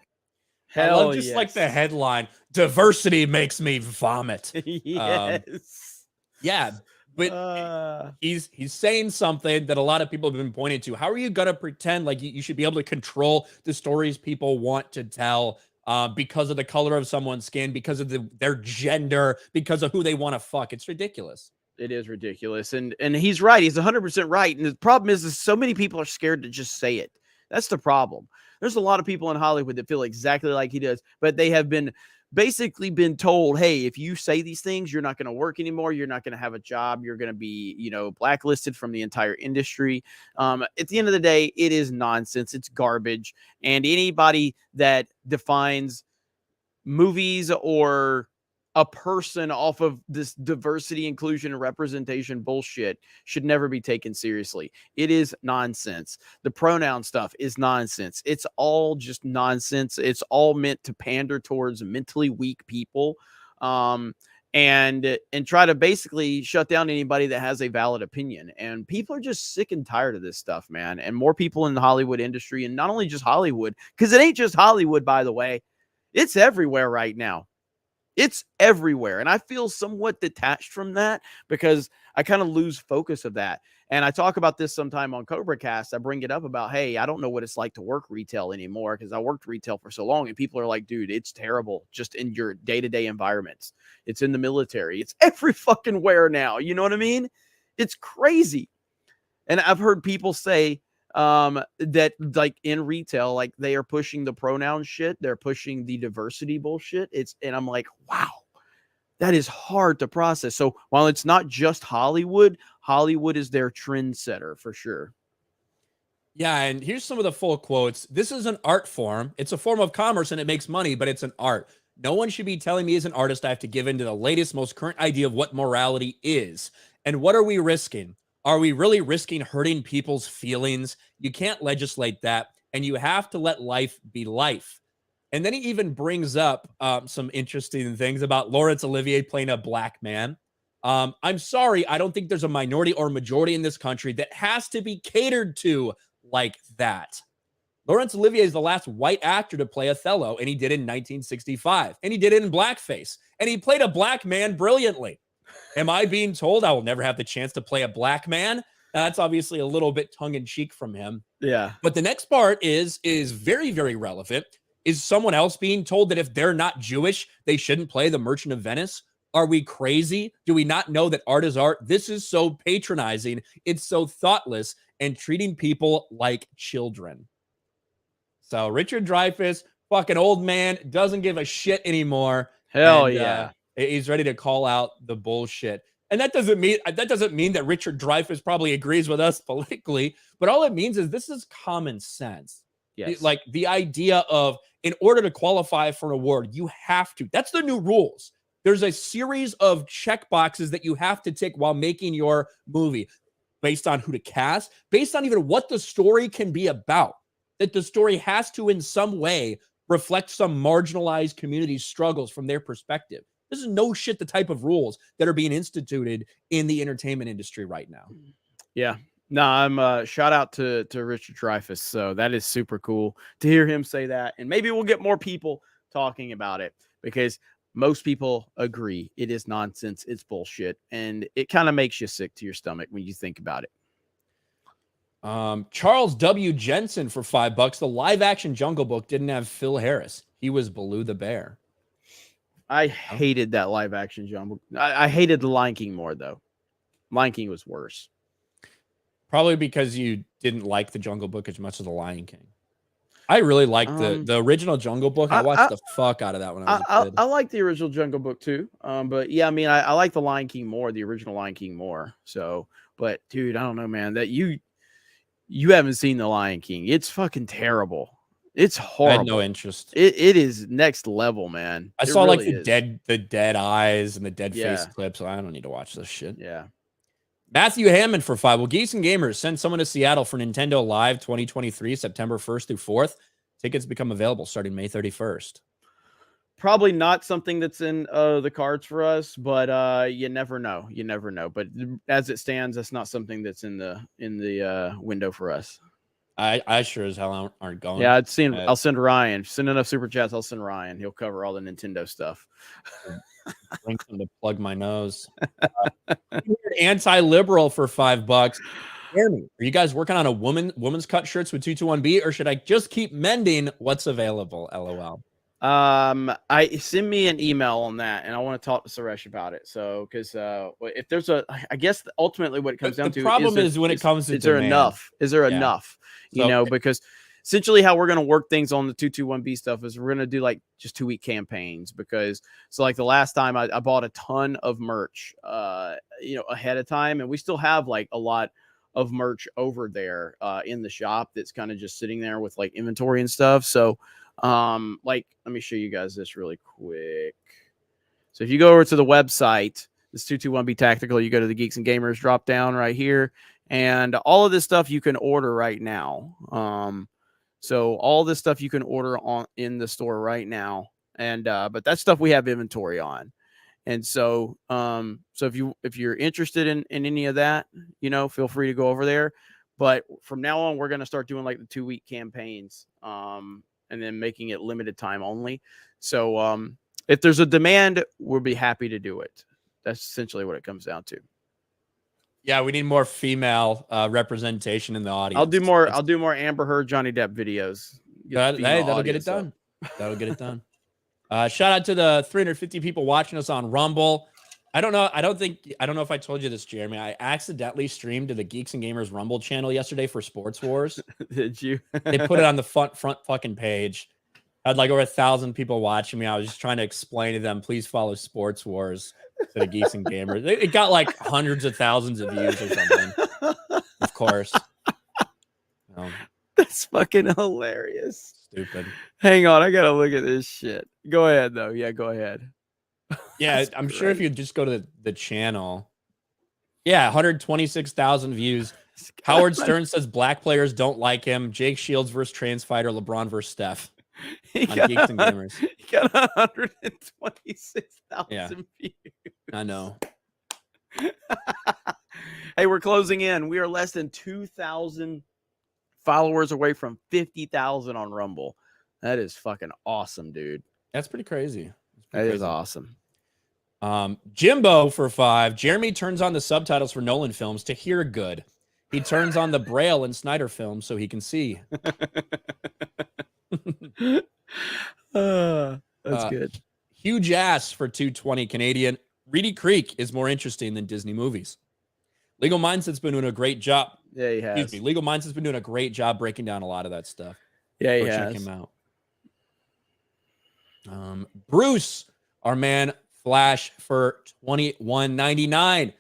I love just like the headline, diversity makes me vomit. Yes. Yeah, but he's saying something that a lot of people have been pointing to. How are you going to pretend like you should be able to control the stories people want to tell because of the color of someone's skin, because of their gender, because of who they want to fuck. It's ridiculous. It is ridiculous. And he's right. He's 100% right. And the problem is so many people are scared to just say it. That's the problem. There's a lot of people in Hollywood that feel exactly like he does, but they have basically been told, hey, if you say these things, you're not going to work anymore. You're not going to have a job. You're going to be, blacklisted from the entire industry. At the end of the day, it is nonsense. It's garbage. And anybody that defines movies or a person off of this diversity, inclusion, and representation bullshit should never be taken seriously. It is nonsense. The pronoun stuff is nonsense. It's all just nonsense. It's all meant to pander towards mentally weak people, and try to basically shut down anybody that has a valid opinion. And people are just sick and tired of this stuff, man. And more people in the Hollywood industry, and not only just Hollywood, because it ain't just Hollywood, by the way. It's everywhere right now. It's everywhere. And I feel somewhat detached from that because I kind of lose focus of that. And I talk about this sometime on Cobra Cast. I bring it up about, hey, I don't know what it's like to work retail anymore because I worked retail for so long. And people are like, dude, it's terrible just in your day-to-day environments. It's in the military. It's every fucking where now. You know what I mean? It's crazy. And I've heard people say, that like in retail, like they are pushing the pronoun shit, they're pushing the diversity bullshit. And I'm like, wow, that is hard to process. So while it's not just Hollywood is their trendsetter for sure. Yeah, and here's some of the full quotes. This is an art form. It's a form of commerce and it makes money, but it's an art. No one should be telling me as an artist I have to give in to the latest, most current idea of what morality is. And what are we risking? Are we really risking hurting people's feelings? You can't legislate that, and you have to let life be life. And then he even brings up some interesting things about Laurence Olivier playing a black man. I'm sorry, I don't think there's a minority or majority in this country that has to be catered to like that. Laurence Olivier is the last white actor to play Othello, and he did it in 1965, and he did it in blackface, and he played a black man brilliantly. Am I being told I will never have the chance to play a black man? That's obviously a little bit tongue-in-cheek from him. Yeah. But the next part is very, very relevant. Is someone else being told that if they're not Jewish, they shouldn't play The Merchant of Venice? Are we crazy? Do we not know that art is art? This is so patronizing. It's so thoughtless and treating people like children. So Richard Dreyfuss, fucking old man, doesn't give a shit anymore. Hell yeah. He's ready to call out the bullshit. And that doesn't mean that Richard Dreyfuss probably agrees with us politically, but all it means is this is common sense. Yes. Like the idea of in order to qualify for an award, you have to. That's the new rules. There's a series of check boxes that you have to tick while making your movie based on who to cast, based on even what the story can be about. That the story has to in some way reflect some marginalized community's struggles from their perspective. This is no shit the type of rules that are being instituted in the entertainment industry right now. Yeah. No, I'm shout out to Richard Dreyfuss. So that is super cool to hear him say that. And maybe we'll get more people talking about it because most people agree it is nonsense. It's bullshit. And it kind of makes you sick to your stomach when you think about it. Charles W. Jensen for $5. The live action Jungle Book didn't have Phil Harris. He was Baloo the bear. I hated that live action Jungle. I hated The Lion King more though. Lion King was worse. Probably because you didn't like the Jungle Book as much as The Lion King. I really liked the original Jungle Book. I watched the fuck out of that when I was a kid. I like the original Jungle Book too. But yeah, I mean, I like The Lion King more, the original Lion King more. So, but dude, I don't know, man. That you haven't seen The Lion King. It's fucking terrible. It's horrible. I had no interest. It is next level, man. I saw really like the dead eyes and the dead face clips. So I don't need to watch this shit. Yeah. Matthew Hammond for $5. Will Geeks and Gamers send someone to Seattle for Nintendo Live 2023, September 1st through 4th? Tickets become available starting May 31st. Probably not something that's in the cards for us, but you never know. You never know. But as it stands, that's not something that's in the window for us. I sure as hell aren't going. Yeah, I'll send Ryan. Send enough super chats. I'll send Ryan. He'll cover all the Nintendo stuff. Bring some to plug my nose. Anti-liberal for $5. Jeremy, are you guys working on a woman's cut shirts with 221B, or should I just keep mending what's available? LOL. I send me an email on that, and I want to talk to Suresh about it. So, because if there's I guess ultimately what it comes down to the problem is when it comes to is there demand. enough? Is there Yeah. enough? You So- know, because essentially how we're going to work things on the 221B stuff is we're going to do like just 2-week campaigns, because so like the last time I bought a ton of merch, ahead of time, and we still have like a lot of merch over there in the shop that's kind of just sitting there with like inventory and stuff. So like let me show you guys this really quick. So if you go over to the website, this 221B Tactical, you go to the Geeks and Gamers drop down right here, and all of this stuff you can order right now. So all this stuff you can order on in the store right now, and but that stuff we have inventory on. And so if you're interested in any of that, feel free to go over there. But from now on, we're going to start doing like the 2-week campaigns, and then making it limited time only. So if there's a demand, we'll be happy to do it. That's essentially what it comes down to. Yeah, we need more female representation in the audience. I'll do more Amber Heard, Johnny Depp videos. That'll get it done. That'll get it done. Shout out to the 350 people watching us on Rumble. I don't know if I told you this, Jeremy. I accidentally streamed to the Geeks and Gamers Rumble channel yesterday for Sports Wars. Did you? They put it on the front fucking page. I had like over 1,000 people watching me. I was just trying to explain to them, please follow Sports Wars to the Geeks and Gamers. It got like hundreds of thousands of views or something. Of course. That's fucking hilarious. Stupid. Hang on, I gotta look at this shit. Go ahead though. Yeah, go ahead. Yeah, I'm sure if you just go to the channel. Yeah, 126,000 views. Howard Stern says black players don't like him. Jake Shields versus trans fighter, LeBron versus Steph. On Geeks and Gamers. He got 126,000 views. I know. Hey, we're closing in. We are less than 2,000 followers away from 50,000 on Rumble. That is fucking awesome, dude. That's pretty crazy. That is awesome. Jimbo for 5. Jeremy turns on the subtitles for Nolan films to hear good. He turns on the Braille in Snyder films so he can see. That's good. Huge ass for 220 Canadian. Reedy Creek is more interesting than Disney movies. Legal Mindset's been doing a great job. Yeah, he has. Excuse me. Legal Mindset's been doing a great job breaking down a lot of that stuff. Yeah, he Go has. check him out. Bruce, our man, Flash for $21.99.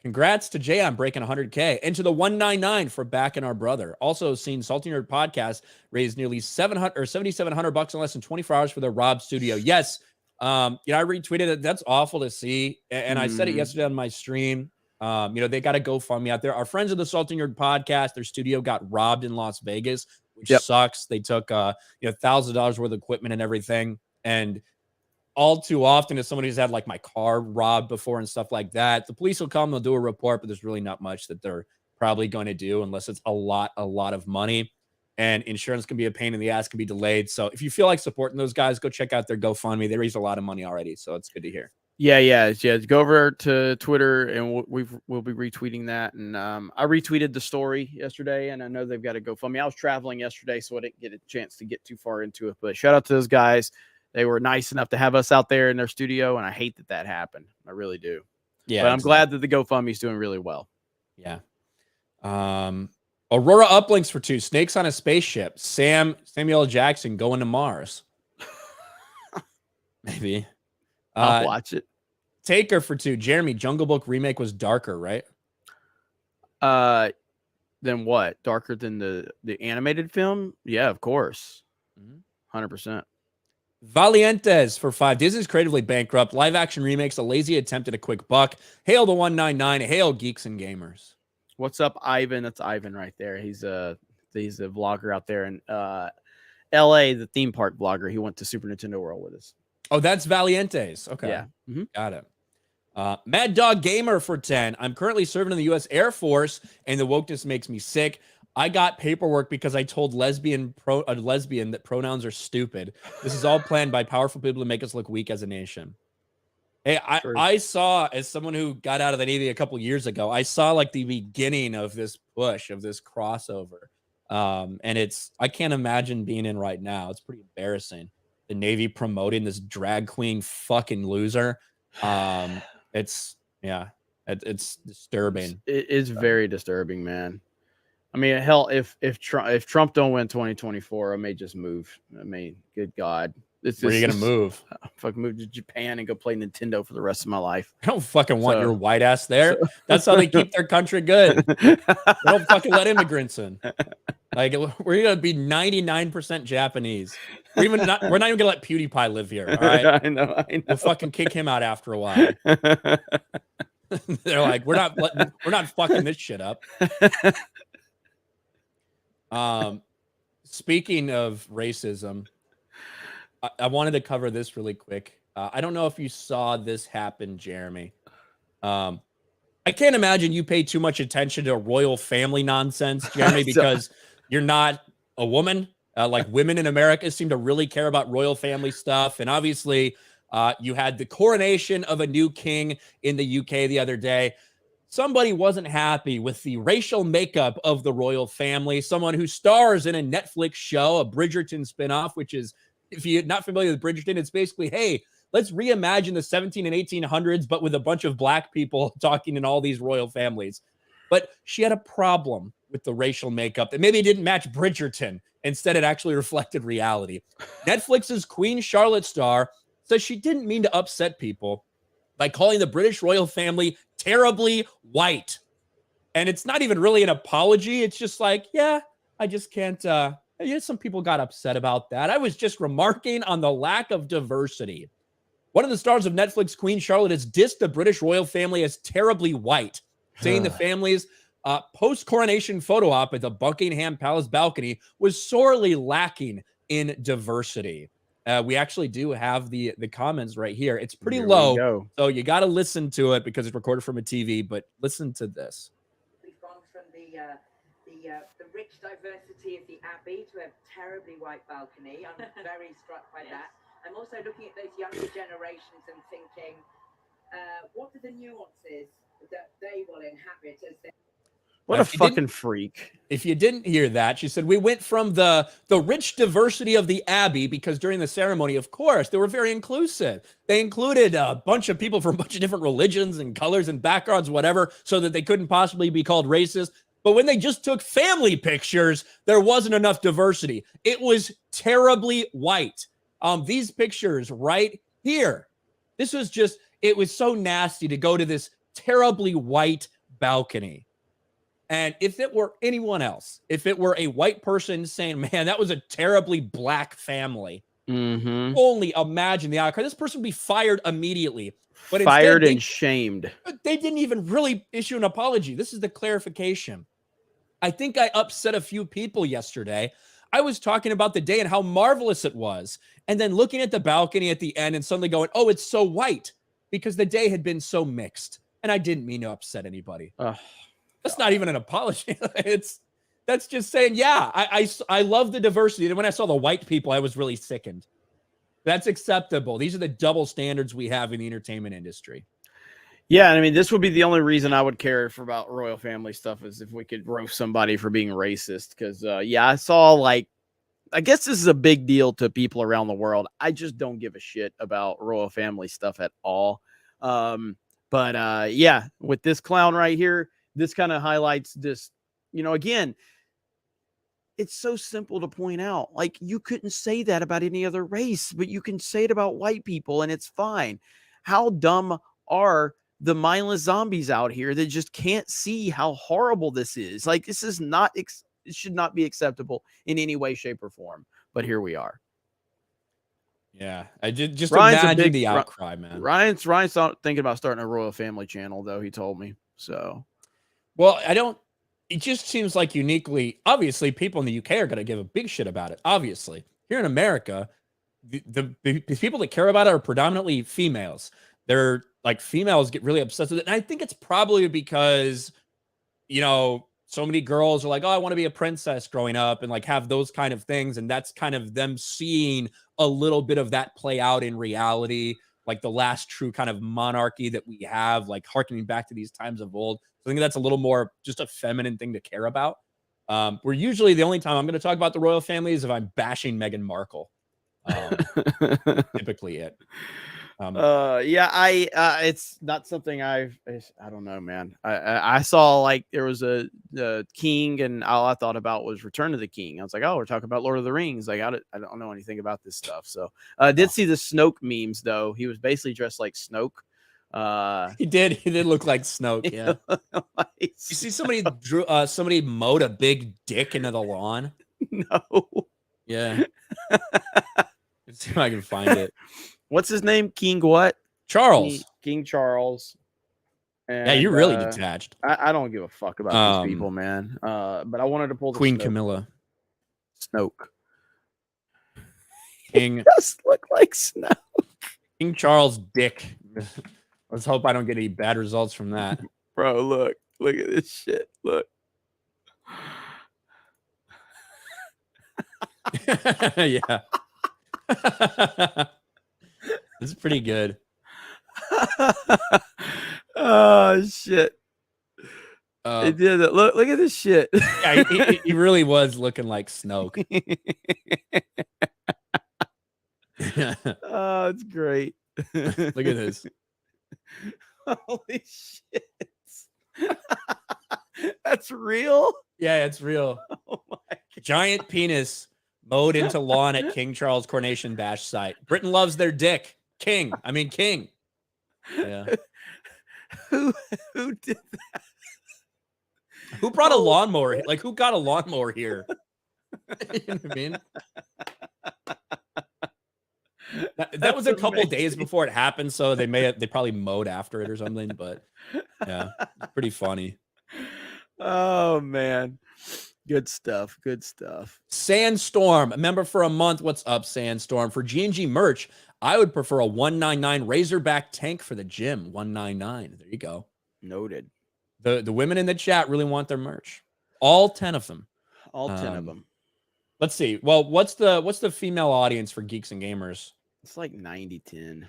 Congrats to Jay on breaking 100K. And to the 199 for backing our brother. Also seen Salty Nerd Podcast raised nearly $7,700 in less than 24 hours for the Rob Studio. Yes, I retweeted it. That's awful to see. And I said it yesterday on my stream. They got to GoFundMe out there. Our friends of the Salty Nerd Podcast, their studio got robbed in Las Vegas, which sucks. They took $1,000 worth of equipment and everything. And all too often, as somebody who's had like my car robbed before and stuff like that, the police will come, they'll do a report, but there's really not much that they're probably going to do unless it's a lot of money. And insurance can be a pain in the ass, can be delayed. So if you feel like supporting those guys, go check out their GoFundMe. They raised a lot of money already, so it's good to hear. Yeah. Go over to Twitter, and we'll be retweeting that. And I retweeted the story yesterday, and I know they've got to GoFundMe. I was traveling yesterday, so I didn't get a chance to get too far into it. But shout out to those guys. They were nice enough to have us out there in their studio, and I hate that happened. I really do. Yeah, but I'm glad that the GoFundMe is doing really well. Yeah. Aurora uplinks for 2. Snakes on a spaceship. Samuel L. Jackson going to Mars. Maybe. I'll watch it. Taker for 2. Jeremy, Jungle Book remake was darker, right? Then what? Darker than the animated film? Yeah, of course. 100%. Valientes for 5. Disney's creatively bankrupt. Live action remakes, a lazy attempt at a quick buck. Hail the 199. Hail Geeks and Gamers. What's up, Ivan? That's Ivan right there. He's a vlogger out there in LA, the theme park vlogger. He went to Super Nintendo World with us. Oh, that's Valientes. Okay. Yeah. Got it. Mad Dog Gamer for 10. I'm currently serving in the U.S. Air Force, and the wokeness makes me sick. I got paperwork because I told a lesbian that pronouns are stupid. This is all planned by powerful people to make us look weak as a nation. Hey, I saw, as someone who got out of the Navy a couple years ago, I saw like the beginning of this push, of this crossover. And I can't imagine being in right now. It's pretty embarrassing. the Navy promoting this drag queen fucking loser. It's disturbing. It's very disturbing, man. I mean, hell, if Trump don't win 2024, I may just move. I mean, good God. Where are you gonna move? Fuck, move to Japan and go play Nintendo for the rest of my life. I don't fucking want your white ass there. That's how they keep their country good. They don't fucking let immigrants in. Like, we're gonna be 99% Japanese. We're not even gonna let PewDiePie live here. All right. I know. We'll fucking kick him out after a while. They're like, we're not fucking this shit up. Speaking of racism, I wanted to cover this really quick. I don't know if you saw this happen, Jeremy. I can't imagine you pay too much attention to royal family nonsense, Jeremy, because you're not a woman. Like, women in America seem to really care about royal family stuff. And obviously, you had the coronation of a new king in the UK the other day. Somebody wasn't happy with the racial makeup of the royal family. Someone who stars in a Netflix show, a Bridgerton spinoff, which is, if you're not familiar with Bridgerton, it's basically, hey, let's reimagine the 17 and 1800s, but with a bunch of black people talking in all these royal families. But she had a problem with the racial makeup that maybe didn't match Bridgerton. Instead, it actually reflected reality. Netflix's Queen Charlotte star says she didn't mean to upset people by calling the British royal family terribly white. And it's not even really an apology. It's just like, yeah, I just can't. Some people got upset about that. I was just remarking on the lack of diversity. One of the stars of Netflix, Queen Charlotte, has dissed the British royal family as terribly white, saying the family's post-coronation photo op at the Buckingham Palace balcony was sorely lacking in diversity. We actually do have the comments right here. It's pretty low, so you got to listen to it because it's recorded from a TV, but listen to this. We've gone from the rich diversity of the Abbey to a terribly white balcony. I'm very struck by that. I'm also looking at those younger generations and thinking, what are the nuances that they will inhabit as they... What a fucking freak. If you didn't hear that, she said, we went from the rich diversity of the Abbey, because during the ceremony, of course, they were very inclusive. They included a bunch of people from a bunch of different religions and colors and backgrounds, whatever, so that they couldn't possibly be called racist. But when they just took family pictures, there wasn't enough diversity. It was terribly white. These pictures right here, this was just, it was so nasty to go to this terribly white balcony. And if it were anyone else, if it were a white person saying, man, that was a terribly black family, only imagine the outcry. This person would be fired immediately. But fired and shamed. They didn't even really issue an apology. This is the clarification. I think I upset a few people yesterday. I was talking about the day and how marvelous it was, and then looking at the balcony at the end and suddenly going, oh, it's so white, because the day had been so mixed. And I didn't mean to upset anybody. That's not even an apology. That's just saying, yeah, I love the diversity. And when I saw the white people, I was really sickened. That's acceptable. These are the double standards we have in the entertainment industry. Yeah, I mean, this would be the only reason I would care about royal family stuff, is if we could roast somebody for being racist. Because, yeah, I saw, like, I guess this is a big deal to people around the world. I just don't give a shit about royal family stuff at all. But yeah, with this clown right here, this kind of highlights this, again, it's so simple to point out. Like, you couldn't say that about any other race, but you can say it about white people and it's fine. How dumb are the mindless zombies out here that just can't see how horrible this is? Like, this is not, it should not be acceptable in any way, shape, or form. But here we are. Yeah, I just imagine the outcry, man. Ryan's thinking about starting a royal family channel, though, he told me. So, well, it just seems like uniquely, obviously, people in the UK are going to give a big shit about it. Obviously, here in America, the people that care about it are predominantly females. They're like, females get really obsessed with it. And I think it's probably because, so many girls are like, oh, I want to be a princess growing up, and like have those kind of things. And that's kind of them seeing a little bit of that play out in reality, like the last true kind of monarchy that we have, like harkening back to these times of old. So I think that's a little more just a feminine thing to care about. We're usually, the only time I'm going to talk about the royal family is if I'm bashing Meghan Markle. Typically it. It's not something I don't know, man. I saw like there was a King, and all I thought about was Return of the King. I was like, oh, we're talking about Lord of the Rings. Like I don't know anything about this stuff. So I did see the Snoke memes though. He was basically dressed like Snoke. He did look like Snoke. Yeah. Like, you see somebody somebody mowed a big dick into the lawn. No. Yeah. Let's see if I can find it. What's his name? King what? Charles. King Charles. And, yeah, you're really detached. I don't give a fuck about these people, man. But I wanted to pull the Queen Camilla. Snoke. King Just look like Snoke. King Charles dick. Let's hope I don't get any bad results from that. Bro, look at this shit. Look. Yeah. This is pretty good. Oh shit. It did it. Look at this shit. Yeah, he really was looking like Snoke. Oh, it's great. Look at this. Holy shit. That's real? Yeah, it's real. Oh my God. Giant penis mowed into lawn at King Charles Coronation Bash site. Britain loves their dick. King. Yeah. Who did that? Who brought a lawnmower? Like, who got a lawnmower here? You know what I mean? That was a couple days before it happened, so they probably mowed after it or something, but yeah, it's pretty funny. Oh man. Good stuff. Sandstorm, a member for a month. What's up, Sandstorm? For G&G merch, I would prefer a 199 Razorback tank for the gym. 199. There you go. Noted. The women in the chat really want their merch. All 10 of them. All 10 of them. Let's see. Well, what's the female audience for Geeks and Gamers? It's like 90-10.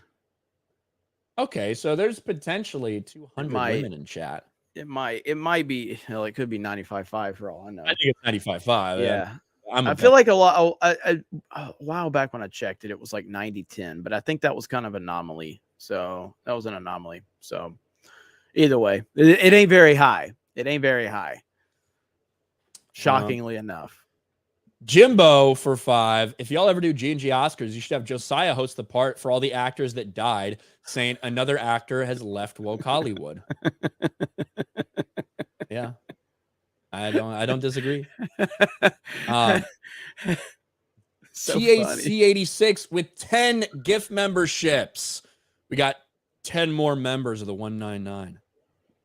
Okay, so there's potentially 200 women in chat. It might be. Hell, it could be 95.5 for all I know. I think it's 95.5. Yeah. I feel like a while back when I checked it, it was like 90-10, but I think that was kind of anomaly. So that was an anomaly. So either way, it ain't very high. Shockingly enough. Jimbo for 5. If y'all ever do G&G Oscars, you should have Josiah host the part for all the actors that died, saying another actor has left woke Hollywood. Yeah. I don't disagree. So TAC86 with 10 gift memberships. We got 10 more members of the 199.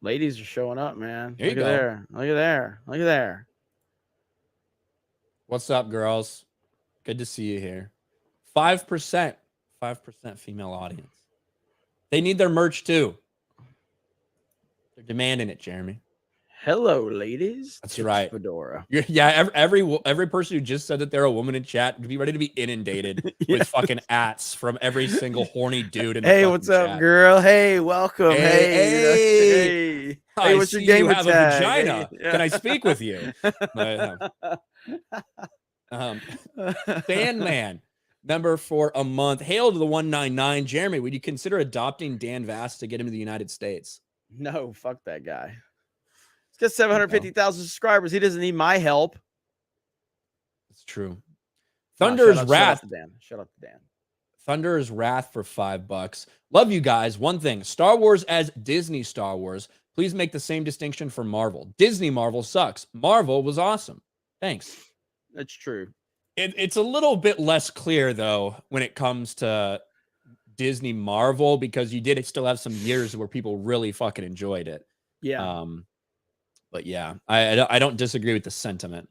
Ladies are showing up, man. There you go. Look at there. What's up, girls? Good to see you here. 5% female audience. They need their merch too. They're demanding it, Jeremy. Hello, ladies. That's right. Fedora. Every person who just said that they're a woman in chat, be ready to be inundated with fucking ats from every single horny dude in the Hey, what's up, chat. Girl? Hey, welcome. Hey. Hey, what's your gamer tag? You have a vagina. Hey. Can I speak with you? Sandman, member for a month. Hail to the 199. Jeremy, would you consider adopting Dan Vass to get him to the United States? No, fuck that guy. He's got 750,000 subscribers. He doesn't need my help. That's true. Thunder's Wrath. Shut up, Dan. Thunder's Wrath for $5. Love you guys. One thing, Star Wars as Disney Star Wars. Please make the same distinction for Marvel. Disney Marvel sucks. Marvel was awesome. Thanks. That's true. It's a little bit less clear, though, when it comes to Disney Marvel, because you did still have some years where people really fucking enjoyed it. Yeah. But yeah, I don't disagree with the sentiment.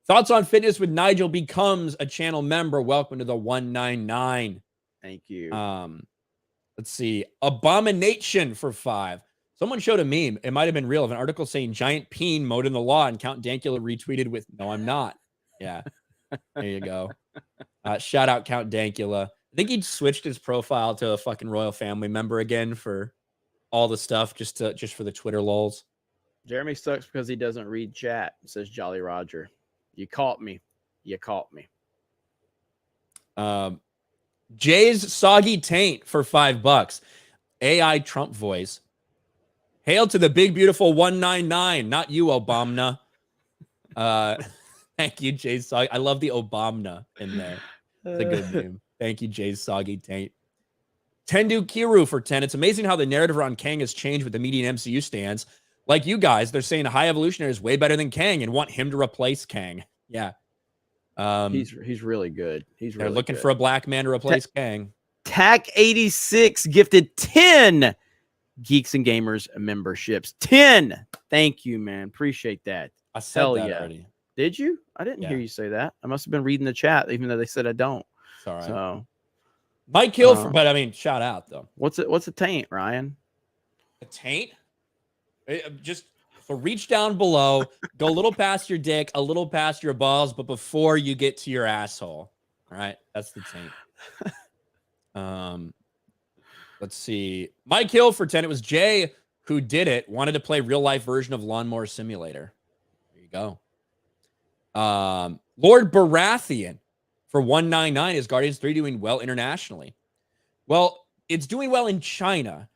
Thoughts on Fitness with Nigel becomes a channel member. Welcome to the 199. Thank you. Let's see. Abomination for 5. Someone showed a meme. It might have been real of an article saying giant peen mowed in the law, and Count Dankula retweeted with, "No, I'm not." Yeah. There you go. Shout out Count Dankula. I think he switched his profile to a fucking royal family member again for all the stuff, just for the Twitter lols. Jeremy sucks because he doesn't read chat, says Jolly Roger. You caught me. Jay's Soggy Taint for $5. AI Trump voice. Hail to the big, beautiful 199. Not you, Obama. Thank you, Jay's Soggy. I love the Obama in there. It's a good name. Thank you, Jay's Soggy Taint. Tendu Kiru for 10. It's amazing how the narrative around Kang has changed with the median MCU stands. Like you guys, they're saying High Evolutionary is way better than Kang and want him to replace Kang. Yeah. He's really good. They're looking for a black man to replace Kang. TAC86 gifted 10 Geeks and Gamers memberships. 10. Thank you, man. Appreciate that. I said that already. Did you? I didn't hear you say that. I must have been reading the chat, even though they said I don't. It's all right. So Mike Hill, but I mean, shout out though. What's a taint, Ryan? A taint? Just reach down below, go a little past your dick, a little past your balls, but before you get to your asshole. All right, that's the taint. Let's see. Mike Hill for 10. It was Jay who did it. Wanted to play real life version of Lawnmower Simulator. There you go. Lord Baratheon for 199. Is Guardians 3 doing well internationally? Well, it's doing well in China.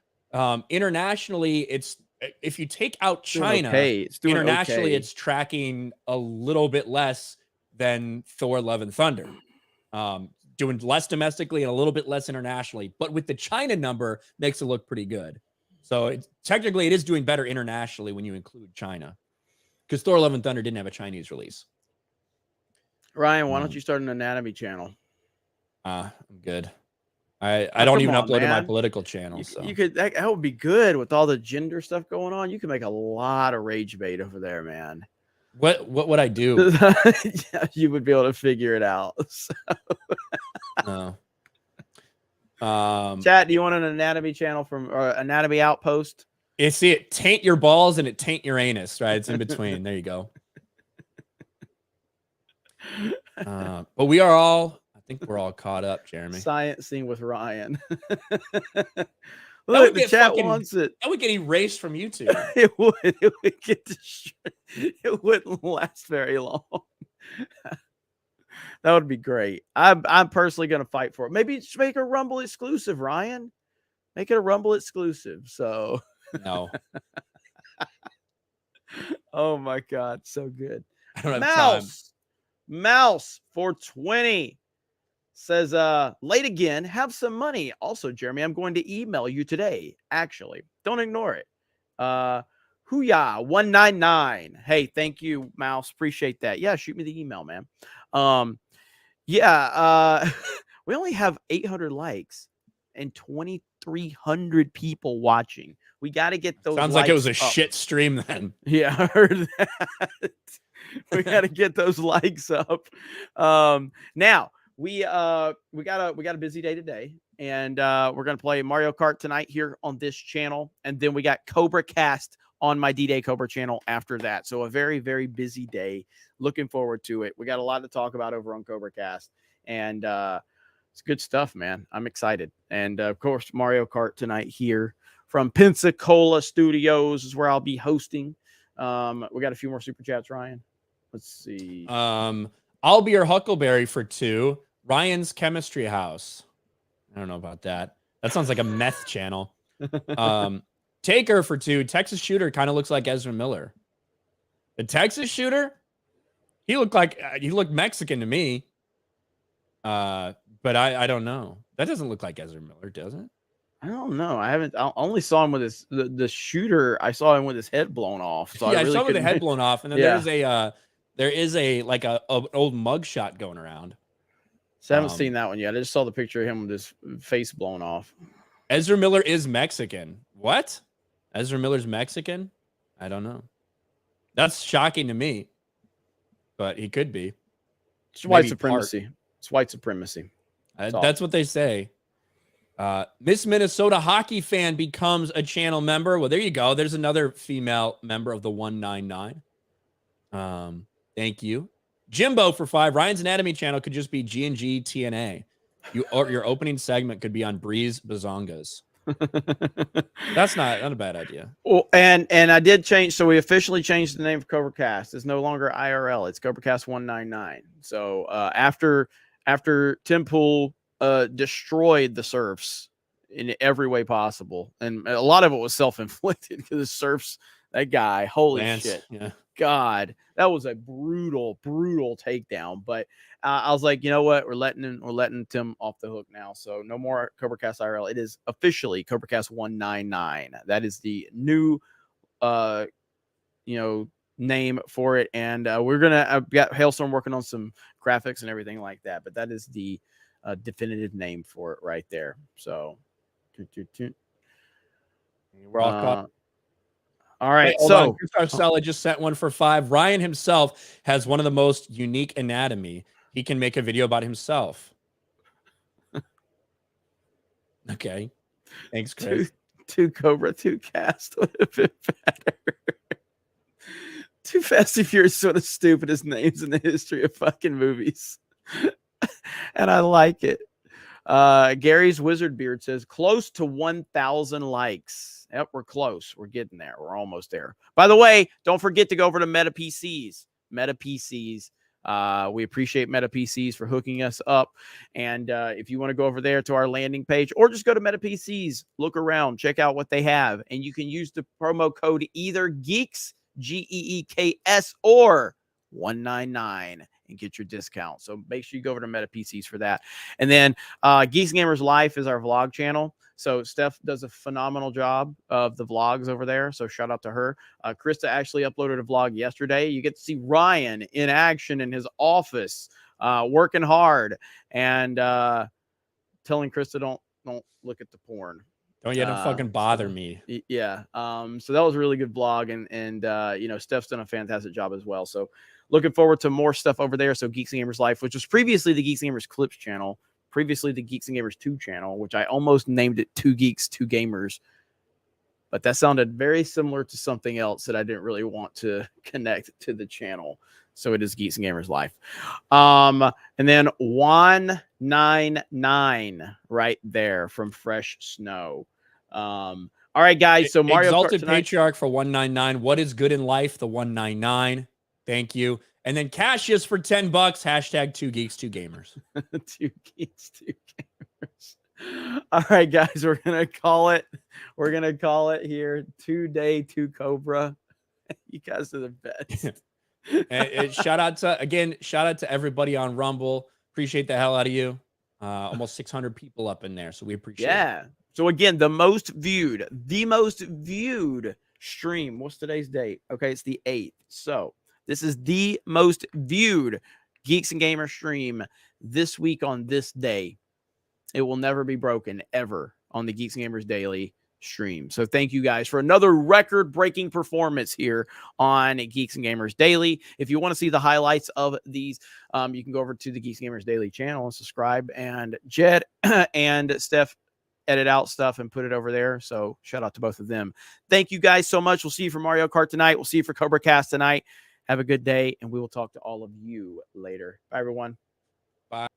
Internationally, it's if you take out China, it's doing internationally, okay. it's tracking a little bit less than Thor: Love and Thunder. Doing less domestically and a little bit less internationally, but with the China number makes it look pretty good. So technically it is doing better internationally when you include China, because Thor: Love and Thunder didn't have a Chinese release. Ryan, why don't you start an anatomy channel? I'm good. I don't even upload to my political channel. You could that would be good with all the gender stuff going on. You could make a lot of rage bait over there, man. What would I do? Yeah, you would be able to figure it out. So. No. Chat, do you want an anatomy channel from Anatomy Outpost? See, it taint your balls and it taint your anus, right? It's in between. There you go. But we are all, I think we're all caught up, Jeremy. Sciencing with Ryan. Look, the chat wants it. That would get erased from YouTube. It would get destroyed. It wouldn't last very long. That would be great. I'm personally going to fight for it. Maybe just make a Rumble exclusive, Ryan. Make it a Rumble exclusive. So no. Oh my God, so good. I don't have time. Mouse 420 says, late again, have some money. Also, Jeremy, I'm going to email you today. Actually, don't ignore it. Hooyah 199. Hey, thank you, Mouse. Appreciate that. Yeah, shoot me the email, man. We only have 800 likes and 2,300 people watching. We got to get those. Sounds like it was a shit stream then. Yeah, I heard that. We got to get those likes up. Now we got a busy day today, and we're gonna play Mario Kart tonight here on this channel, and then we got Cobra Cast on my D-Day Cobra channel after that. So a very, very busy day. Looking forward to it. We got a lot to talk about over on Cobra Cast, and it's good stuff, man. I'm excited. And of course, Mario Kart tonight here from Pensacola Studios is where I'll be hosting. We got a few more super chats, Ryan. Let's see. I'll be your Huckleberry for 2. Ryan's Chemistry House. I don't know about that. That sounds like a meth channel. Taker for 2. Texas Shooter kind of looks like Ezra Miller. The Texas Shooter, he looked Mexican to me. But I don't know. That doesn't look like Ezra Miller, does it? I don't know. I only saw him with his the shooter. I saw him with his head blown off. So yeah, I saw him with the head blown off, and then there is a like an old mugshot going around. So I haven't seen that one yet. I just saw the picture of him with his face blown off. Ezra Miller is Mexican. What? Ezra Miller's Mexican? I don't know. That's shocking to me. But he could be. It's white supremacy. It's white supremacy. That's what they say. Miss Minnesota hockey fan becomes a channel member. Well, there you go. There's another female member of the 199. Thank you. Jimbo for 5. Ryan's Anatomy channel could just be G&G TNA. Your opening segment could be on Breeze Bazongas. That's not a bad idea. Well, and I did change. So we officially changed the name of Cobra Cast. It's no longer IRL. It's Cobra Cast 199. So after after Tim Pool destroyed the Surfs in every way possible, and a lot of it was self-inflicted because the Surfs, that guy, holy Lance, shit, yeah. God, that was a brutal takedown. But I was like, you know what, we're letting Tim off the hook now. So no more CobraCast IRL. It is officially CobraCast 199. That is the new name for it, and we're gonna I've got Hailstorm working on some graphics and everything like that, but that is the definitive name for it right there. So We're all caught. all right. Wait, So Stella just sent one for 5. Ryan himself has one of the most unique anatomy. He can make a video about himself. Okay. Thanks, Chris. Two Cobra, 2 Cast would have been better. 2 Fast and Furious, one of the stupidest names in the history of fucking movies. And I like it. Gary's Wizard Beard says close to 1,000 likes. Yep, we're close. We're getting there. We're almost there. By the way, don't forget to go over to Meta PCs. Meta PCs. We appreciate Meta PCs for hooking us up. And if you want to go over there to our landing page, or just go to Meta PCs, look around, check out what they have, and you can use the promo code either Geeks, GEEKS, or 199 and get your discount. So make sure you go over to Meta PCs for that. And then Geeks Gamers Life is our vlog channel. So Steph does a phenomenal job of the vlogs over there. So shout out to her. Krista actually uploaded a vlog yesterday. You get to see Ryan in action in his office, working hard, and telling Krista, don't look at the porn. Don't fucking bother me. Yeah. So that was a really good vlog, and Steph's done a fantastic job as well. So looking forward to more stuff over there. So Geeks and Gamers Life, which was previously the Geeks and Gamers Clips channel, previously the Geeks and Gamers 2 channel, which I almost named it 2 Geeks, 2 Gamers. But that sounded very similar to something else that I didn't really want to connect to the channel. So it is Geeks and Gamers Life. And then 199 right there from Fresh Snow. All right, guys. So Mario Exalted Kart tonight, Patriarch for 199. What is good in life? The 199. Thank you. And then Cassius for $10. Hashtag 2 Geeks, 2 Gamers. 2 Geeks, 2 Gamers. All right, guys. We're gonna call it. We're gonna call it here. 2 Day 2 Cobra. You guys are the best. And shout out to everybody on Rumble. Appreciate the hell out of you. Almost 600 people up in there, so we appreciate it. So again, the most viewed stream. What's today's date? Okay, it's the 8th. So this is the most viewed Geeks and Gamer stream this week on this day. It will never be broken ever on the Geeks and Gamers Daily stream. So thank you guys for another record-breaking performance here on Geeks and Gamers Daily. If you want to see the highlights of these, you can go over to the Geeks and Gamers Daily channel and subscribe. And Jed and Steph edit out stuff and put it over there. So shout out to both of them. Thank you guys so much. We'll see you for Mario Kart tonight. We'll see you for CobraCast tonight. Have a good day, and we will talk to all of you later. Bye, everyone. Bye.